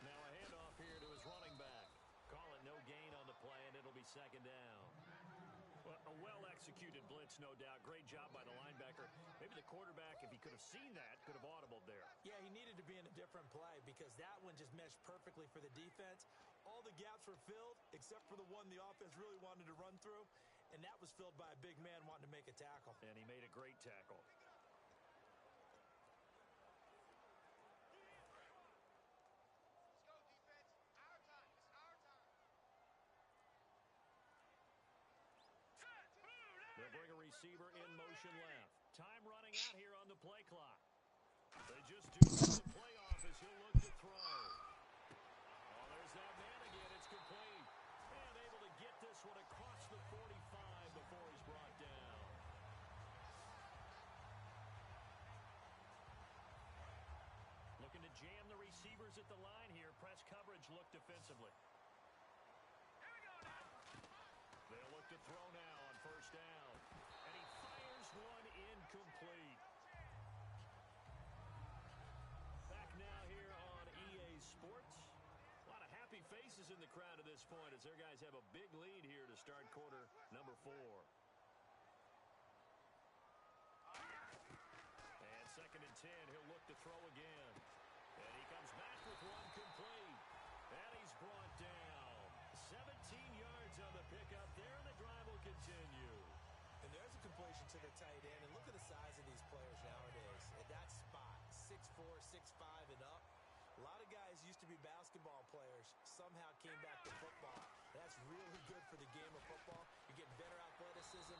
Now a handoff here to his running back. Call it no gain on the play, and it'll be 2nd down. Well, a well-executed blitz, no doubt. Great job by the linebacker. Maybe the quarterback, if he could have seen that, could have audibled there. Yeah, he needed to be in a different play because that one just meshed perfectly for the defense. All the gaps were filled except for the one the offense really wanted to run through, and that was filled by a big man wanting to make a tackle. And he made a great tackle. They'll bring a receiver in motion left. Time running out here on the play clock. They just do the playoff as he'll look to throw. Oh, there's that man again. It's complete. And able to get this one across the 45 before he's brought down. Looking to jam the receivers at the line here. Press coverage look defensively. They'll look to throw now on 1st down. And he fires one incomplete. Back now here on EA Sports. A lot of happy faces in the crowd at this point as their guys have a big lead here to start quarter number 4. And 2nd and 10, he'll look to throw again. And he comes back with one complete. And he's brought down. 17 yards on the pickup there, and the drive will continue. And there's a completion to the tight end. And look at the size of these players nowadays. At that spot, 6'4", 6'5", and up. A lot of guys used to be basketball players, somehow came back to football. That's really good for the game of football. You get better athleticism,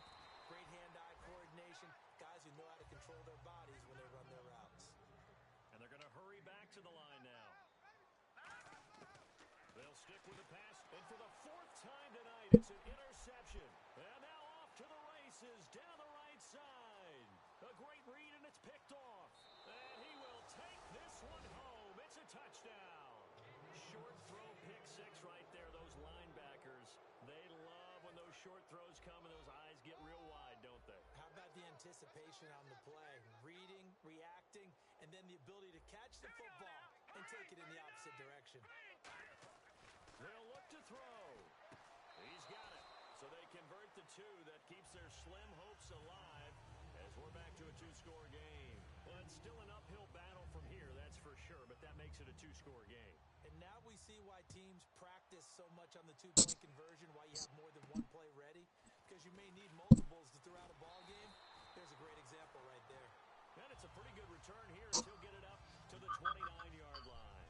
great hand-eye coordination, guys who know how to control their bodies when they run their routes. And they're going to hurry back to the line now. They'll stick with the pass, and for the 4th time tonight, it's an interception. And now off to the races, down the right side. A great read, and it's picked off. And he will take this one home. It's a touchdown. Short throw, pick 6 right there. Those linebackers, they love when those short throws come and those eyes get real wide, don't they? How about the anticipation on the play? Reading, reacting, and then the ability to catch the football and take it in the opposite direction. They'll look to throw. He's got it. So they convert the 2. That keeps their slim hopes alive as we're back to a 2-score game. Well, it's still an uphill battle from here, that's for sure, but that makes it a 2-score game. And now we see why teams practice so much on the two-point conversion, why you have more than one play ready, because you may need multiples to throw out a ball game. There's a great example right there. And it's a pretty good return here as he'll get it up to the 29-yard line.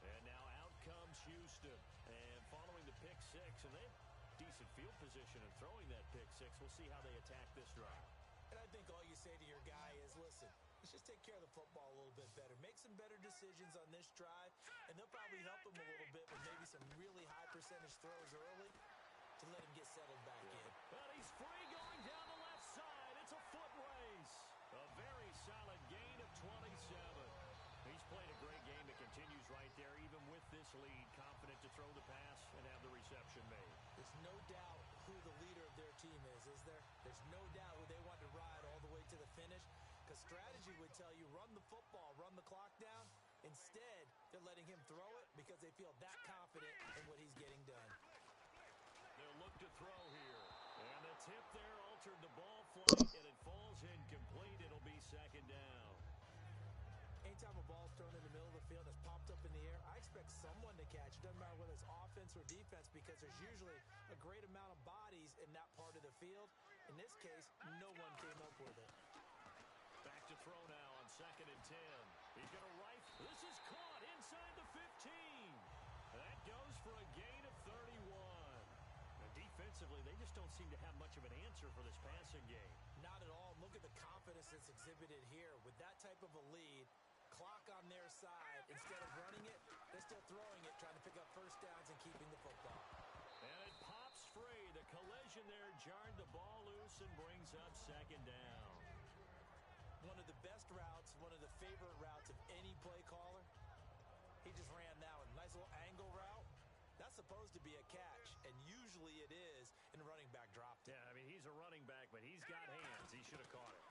And now out comes Houston. And following the pick six, and they have decent field position and throwing that pick six. We'll see how they attack this drive. And I think all you say to your guy is, listen, let's just take care of the football a little bit better. Make some better decisions on this drive, and they'll probably help him a little bit with maybe some really high percentage throws early to let him get settled back in. Well, he's free going down the left side. It's a foot race. A very solid gain of 27. He's played a great game. It continues right there, even with this lead. Confident to throw the pass and have the reception made. There's no doubt who the leader of their team is there? There's no doubt who they want to ride all the way to the finish, because strategy would tell you run the football, run the clock down. Instead, they're letting him throw it because they feel that confident in what he's getting done. They'll look to throw here. And the tip there altered the ball flight, and it falls incomplete. It'll be second down. Anytime a ball's thrown in the middle of the field, it's popped up in the air, I expect someone to catch. It doesn't matter whether it's offense or defense, because there's usually a great amount of bodies in that part of the field. In this case, no one came up with it. Back to throw now on 2nd and 10. He's going to rifle. This is caught inside the 15. That goes for a gain of 31. Now, defensively, they just don't seem to have much of an answer for this passing game. Not at all. Look at the confidence that's exhibited here. With that type of a lead, clock on their side, instead of running it, they're still throwing it, trying to pick up first downs and keeping the football. And it pops free. The collision there jarred the ball loose and brings up second down. One of the best routes, one of the favorite routes of any play caller. He just ran that one. Nice little angle route. That's supposed to be a catch, and usually it is, and the running back dropped it. Yeah, I mean, he's a running back, but he's got hands. He should have caught it.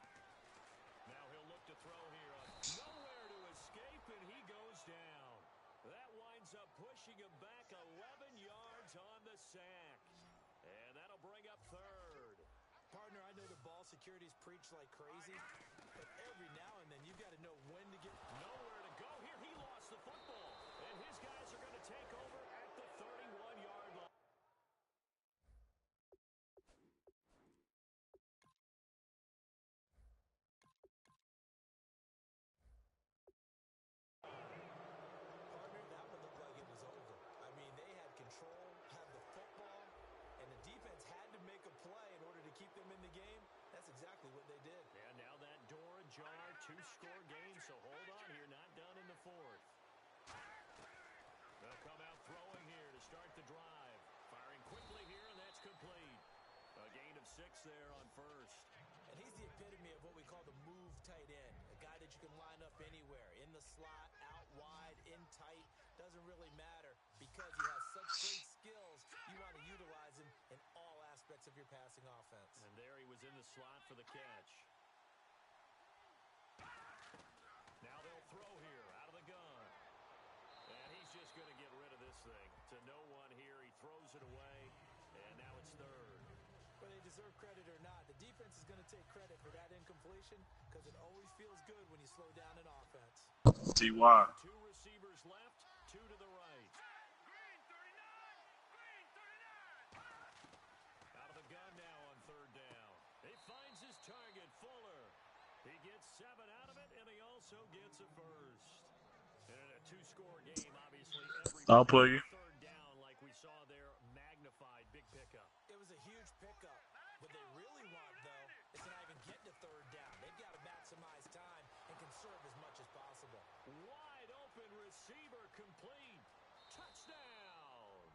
Now he'll look to throw here. Nowhere to escape, and he goes down. That winds up pushing him back 11 yards on the sack. And that'll bring up third. Partner, I know the ball security's preached like crazy, but every now and then you've got to know when to get... Nowhere to go here. He lost the football. And his guys are going to take over at the 31-yard line. Partner, that one looked like it was over. I mean, they had control, had the football, and the defense had to make a play in order to keep them in the game. That's exactly what they did. And now that door ajar, two-score game, so hold on here, not done in the fourth. They'll come out throwing here to start the drive. Firing quickly here, and that's complete. A gain of 6 there on first. And he's the epitome of what we call the move tight end, a guy that you can line up anywhere, in the slot, out wide, in tight, doesn't really matter, because he has such great skills, you want to utilize him in all aspects of your passing offense. And there he was in the slot for the catch. Now they'll throw here out of the gun. And he's just going to get rid of this thing. To no one here, he throws it away, and now it's third. Whether they deserve credit or not, the defense is going to take credit for that incompletion, because it always feels good when you slow down an offense. T.Y. 2 receivers left, 2 to the right. Out of the gun now on third down. He finds his target, Fuller. He gets 7 out of it, and he also gets a first. And in a two-score game, obviously, every I'll play you. third down, like we saw there, magnified, big pickup. It was a huge pickup. What they really want, though, is to not even get to third down. They've got to maximize time and conserve as much as possible. Wide open receiver complete. Touchdown.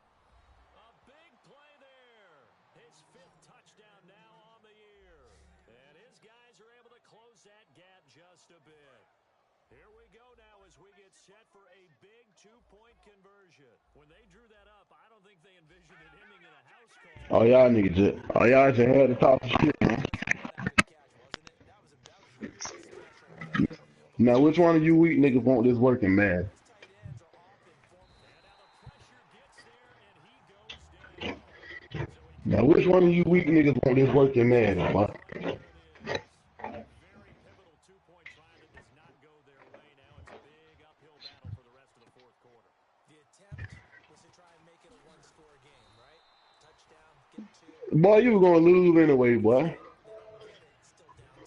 A big play there. His 5th touchdown now on the year. And his guys are able to close that gap just a bit. Here we go now as we get set for a big 2-point conversion. When they drew that up, I don't think they envisioned it ending in a house call. Oh, y'all niggas just, oh, y'all just had to talk shit, man. Now, which one of you weak niggas want this working, man? Now, which one of you weak niggas want this working, man? Very pivotal 2-point try that does not go their way. Now it's a big uphill Boy, you were gonna lose anyway, boy. Still down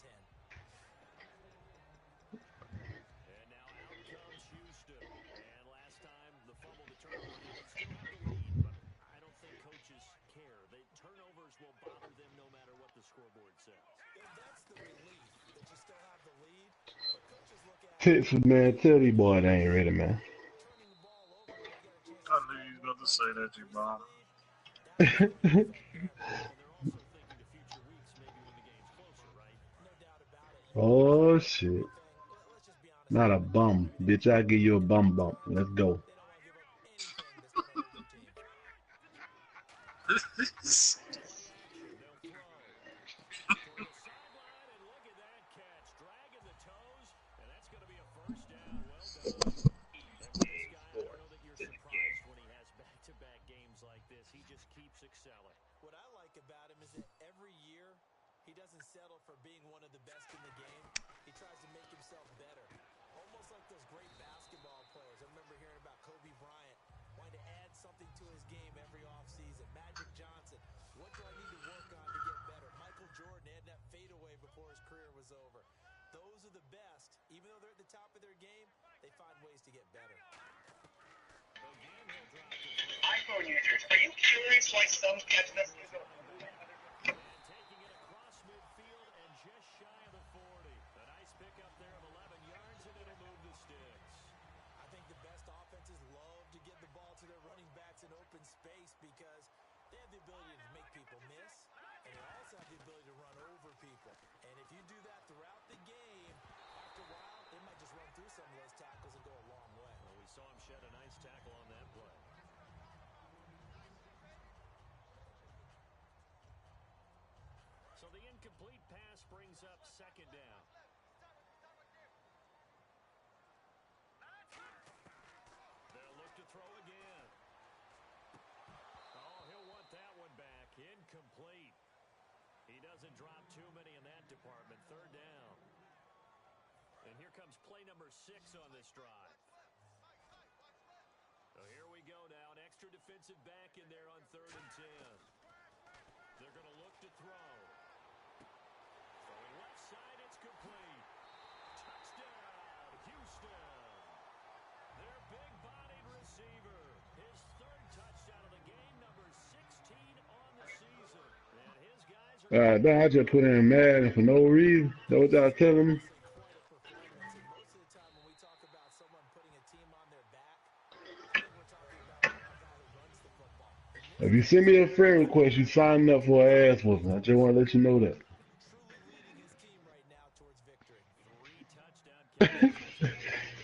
10. And now out comes Houston. And last time, the fumble, the turnover, they would still have the lead, but I don't think coaches care. Turnovers will bother them no matter what the scoreboard says. That's the relief that you still have the lead. But coaches look at it, Texas, man, tell these boys they ain't ready, man. turning the ball over when they get a chance to I knew score. you was about to say that, J-Bomb. That's what you need. And they're also thinking to future weeks, maybe when the game's closer, right? No doubt about it. Oh shit. Let's just be honest. Not a bum. Bitch, I give you a bum bump. Let's go. They don't want to give up anything that's going to hurt their team. They'll throw toward the sideline, and look at that catch. Dragging the toes, and that's going to be a first down. Well done. And with this guy, I don't know that you're surprised when he has back-to-back games like this. He just keeps excelling. What I like about him is that every year he doesn't settle for being one of the best in the game. He tries to make himself better. Almost like those great basketball players. I remember hearing about Kobe Bryant wanting to add something to his game every offseason. Magic Johnson, what do I need to work on to get better? Michael Jordan had that fadeaway before his career was over. Those are the best. Even though they're at the top of their game, they find ways to get better. Again, he'll drop to throw. iPhone users, are you curious why some catch messages are And taking it across midfield and just shy of the 40. A nice pickup there of 11 yards, and it'll move the sticks. I think the best offenses love to get the ball to their running backs in open space because they have the ability to make people miss, and they also have the ability to run over people. And if you do that throughout the game, after a while, they might just run through some of those tackles and go a long way. Well, we saw him shed a nice tackle on that play. So the incomplete pass brings up second down. They'll look to throw again. Oh, he'll want that one back. Incomplete. He doesn't drop too many in that department. Third down. And here comes play number 6 on this drive. So here we go now. An extra defensive back in there on 3rd and 10. They're going to look to throw. Throwing left side, it's complete. Touchdown, Houston. Their big-bodied receiver. His 3rd touchdown of the game, number 16 on the season. And his guys are... I just put in Madden for no reason. That what y'all telling me? Quite a performance, and most of the time when we talk about someone putting a team on their back, I think we're talking about a guy who runs the football. If you send me a friend request, you signing up for an ass whooping. I just want to let you know that. Truly leading his team right now towards victory. 3 touchdown catches.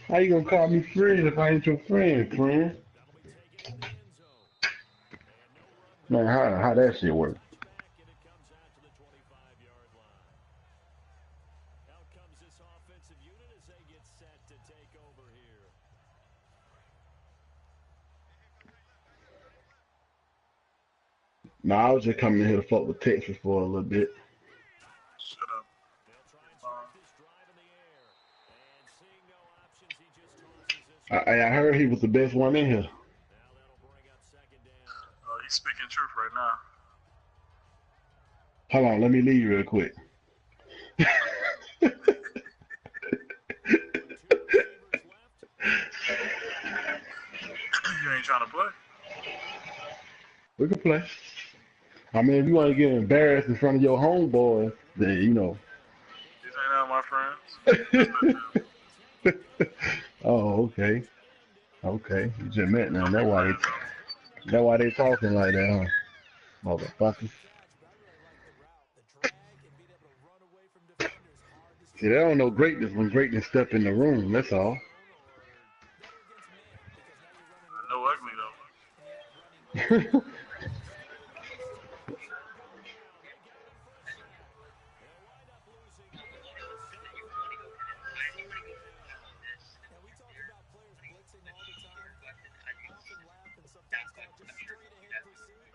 How you gonna call me friend if I ain't your friend, friend? That'll be taken in the end zone. And no run Man, how that shit work? back, and it comes out to the 25-yard line. Out comes this offensive unit as they get set to take over here. Nah, I was just coming here to fuck with Texas for a little bit. Shut up. They'll try and start this drive in the air. And seeing no options, he just tosses this one. I heard he was the best one in here. Now that'll bring up second down. Oh, he's speaking truth right now. Hold on, let me leave real quick. Two receivers left. You ain't trying to play? We can play. I mean, if you want to get embarrassed in front of your homeboys, then you know. These ain't none of my friends. Oh, okay. Okay, you just met now. That's why they talking like that, huh? Motherfuckers. The drag and being able to run away from defenders hard to See, they don't know greatness when greatness step in the room. That's all. go against man because now you're running No ugly, though. And we talk about players blitzing all the time. Often laugh and sometimes call it just straight ahead pursuit.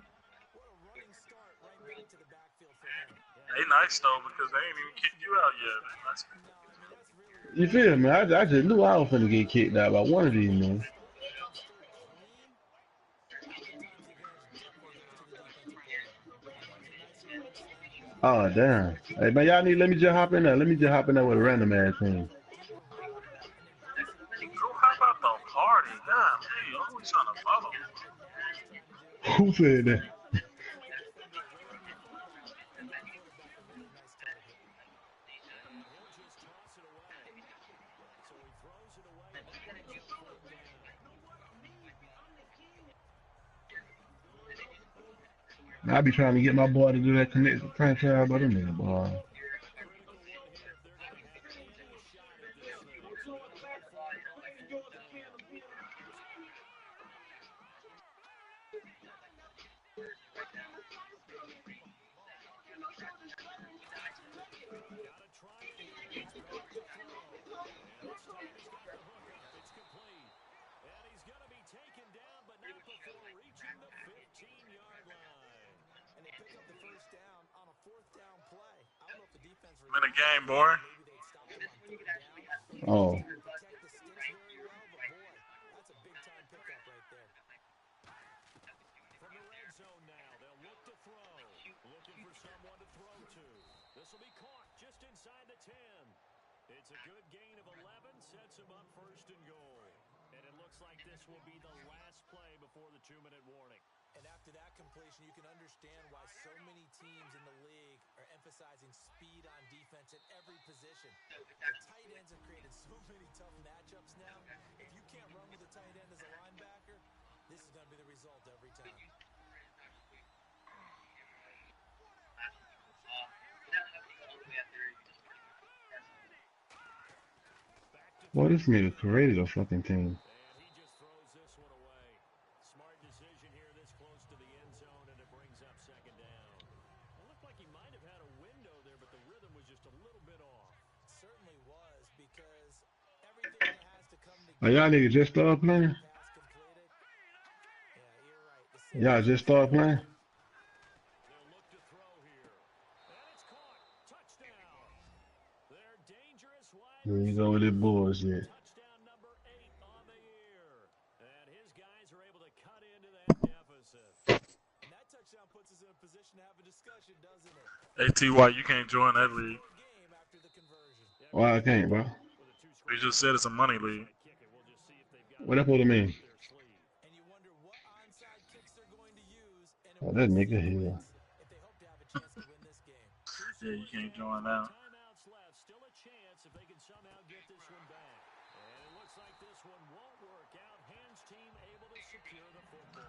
What a running start right back to the backfield for him. They nice, though, because they ain't even kicked you out yet. They nice. No, I mean, that's really You feel me? I just knew I was finna get kicked out by one of these men. clean. Sometimes the advantage definitely goes to the defensive player. Oh damn. Hey man, y'all need let me just hop in there. Let me just hop in there with a random ass team. Go hop out the party. God, hey, always trying to follow. Who said that? I be trying to get my boy to do that connected franchise, but them nigga boy. I'm in the game, boy. Oh. It's a good gain of 11, sets him up first and goal. And it looks like this will be the last play before the 2-minute warning. And after that completion, you can understand why so many teams in the league are emphasizing speed on defense at every position. The tight ends have created so many tough matchups now. If you can't run with a tight end as a linebacker, this is going to be the result every time. Boy, this nigga created a fucking team. And he just throws this one away. Smart decision here this close to the end zone, and it brings up second down. It looked like he might have had a window there, but the rhythm was just a little bit off. It certainly was, because everything that has to come Are y'all together, niggas just started playing? pass completed. Yeah, you're right. The Y'all just started playing? They'll look to throw here. And it's caught. Touchdown. They're dangerous wide Here you go with this bullshit. touchdown number 8 on the year. And his guys are able to cut into that deficit. And that touchdown puts us in a position to have a discussion, doesn't it? Hey, T.Y., you can't join that league. Score game after the conversion. Why I can't, bro? You just said it's a money league. What that supposed to mean? And you wonder what onside kicks they're going to use and Oh, that nigga here. if they hope to have a chance to win this game. Yeah, you can't join now. Timeouts left. Still a chance if they can somehow get this one back. And it looks like this one won't work out. Hands team able to secure the football.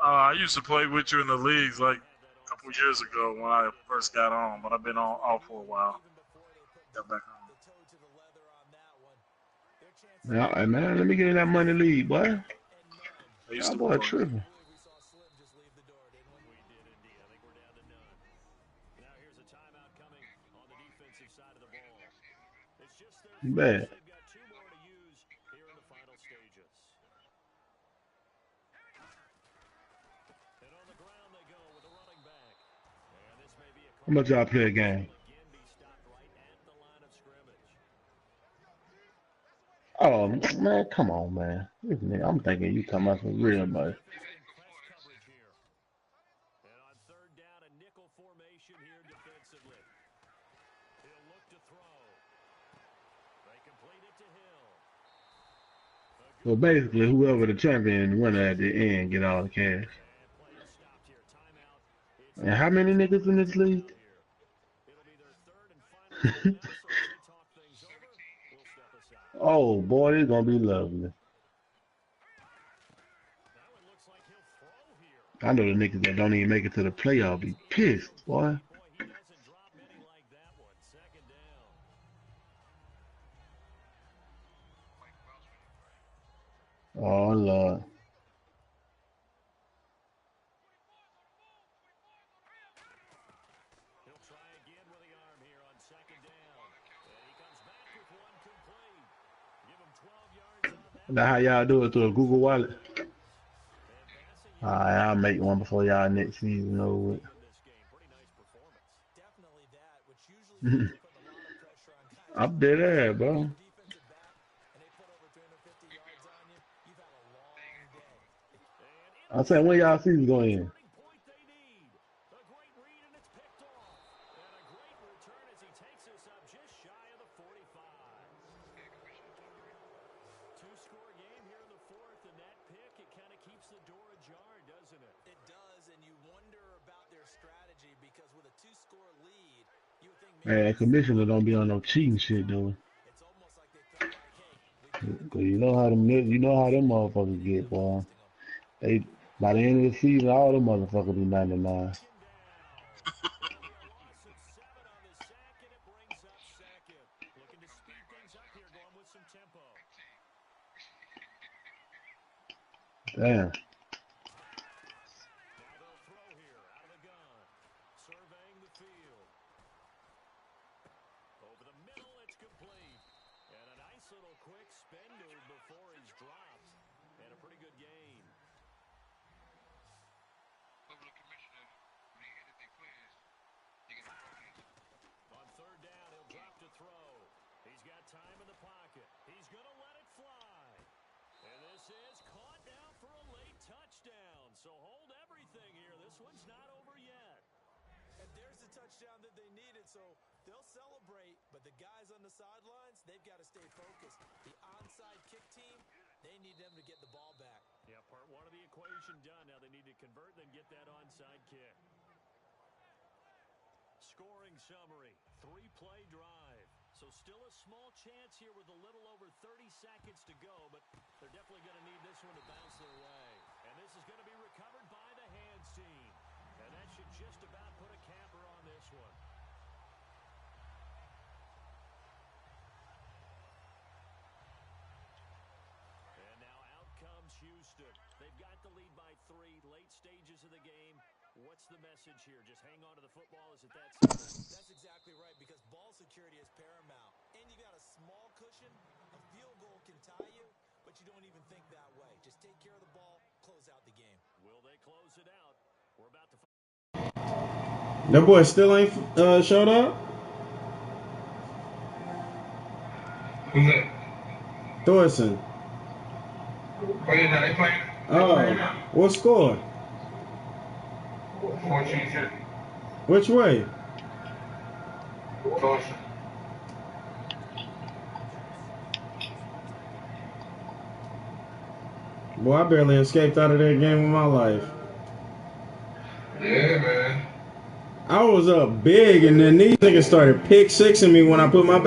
I used to play with you in the leagues like a couple years ago when I first got on, but I've been on off for a while. Got back on. The toe to the leather on that one. Their chance Yeah, hey, man, let me get in that money lead, boy. and none. I used Y'all to boy play. tripping. I believe we saw Slim just leave the door, didn't we? We did indeed. I think we're down to none. Now here's a timeout coming on the defensive side of the ball. It's just their Bad. first. They've got 2 more to use here in the final stages. And on the ground they go with a running back. And this may be a How much y'all play a game? again be stopped right at the line of scrimmage. Oh, man, come on, man. This nigga, I'm thinking you talking about some real money. In press coverage here. And on third down, a nickel formation here defensively. He'll look to throw. They complete it to Hill. So basically, whoever the champion winner at the end get all the cash. And play is stopped here. Timeout. It's And how many niggas in this league? here. It'll be their third and final timeout, so as they talk things over, we'll step aside. Oh, boy, it's going to be lovely. Now it looks like he'll throw here. I know the niggas that don't even make it to the playoff be pissed, boy. Boy, he doesn't drop many like that one. Second down. Oh, Lord. He'll try again with the arm here on second down. And he comes back with one complete. Give him 12 yards on that. Now how y'all do it through a Google Wallet? And passing Alright, I'll make one before y'all next season over with. in this game. Pretty nice performance. Definitely that, which usually puts a lot of pressure on guys. I'm dead ass, bro. Defensive back, and they put over 350 yards on you. You've had a long day. I'm saying when y'all season going in? Point they need. A great read, and it's picked off. And a Man, that commissioner don't be on no cheating shit though. It's almost like they felt like, hey, we can 'Cause you know how them motherfuckers get, boy. They by the end of the season, all them motherfuckers be 99. Looking to speed things up here, going with some tempo. Damn. Now they'll throw here out of the gun. Surveying the field. Over the middle, it's complete. And a nice little quick spin move before he's dropped. And a pretty good gain. On third down, he'll drop to throw. He's got time in the pocket. He's going to let it fly. And this is caught now for a late touchdown. So hold everything here. This one's not over yet. And there's the touchdown that they needed, so they'll celebrate. But the guys on the sidelines, they've got to stay focused. The onside kick team, they need them to get the ball back. Yeah, part one of the equation done. Now they need to convert and get that onside kick. Scoring summary, 3-play drive. So still a small chance here with a little over 30 seconds to go, but they're definitely going to need this one to bounce their way. And this is going to be recovered by the hands team. And that should just about put a capper on this one. And now out comes Houston. They've got the lead by 3, late stages of the game. What's the message here? Just hang on to the football? Is it that simple? That's exactly right, because ball security is paramount. And you got a small cushion. A field goal can tie you, but you don't even think that way. Just take care of the ball, close out the game. Will they close it out? We're about to find. That boy still ain't showed up? Who's that? Thorson. Oh, yeah, now they playing. Oh, what score? 14-2. Which way? Caution. Boy, I barely escaped out of that game with my life. Yeah, man. I was up big, and then these niggas started pick sixing me when I put my back.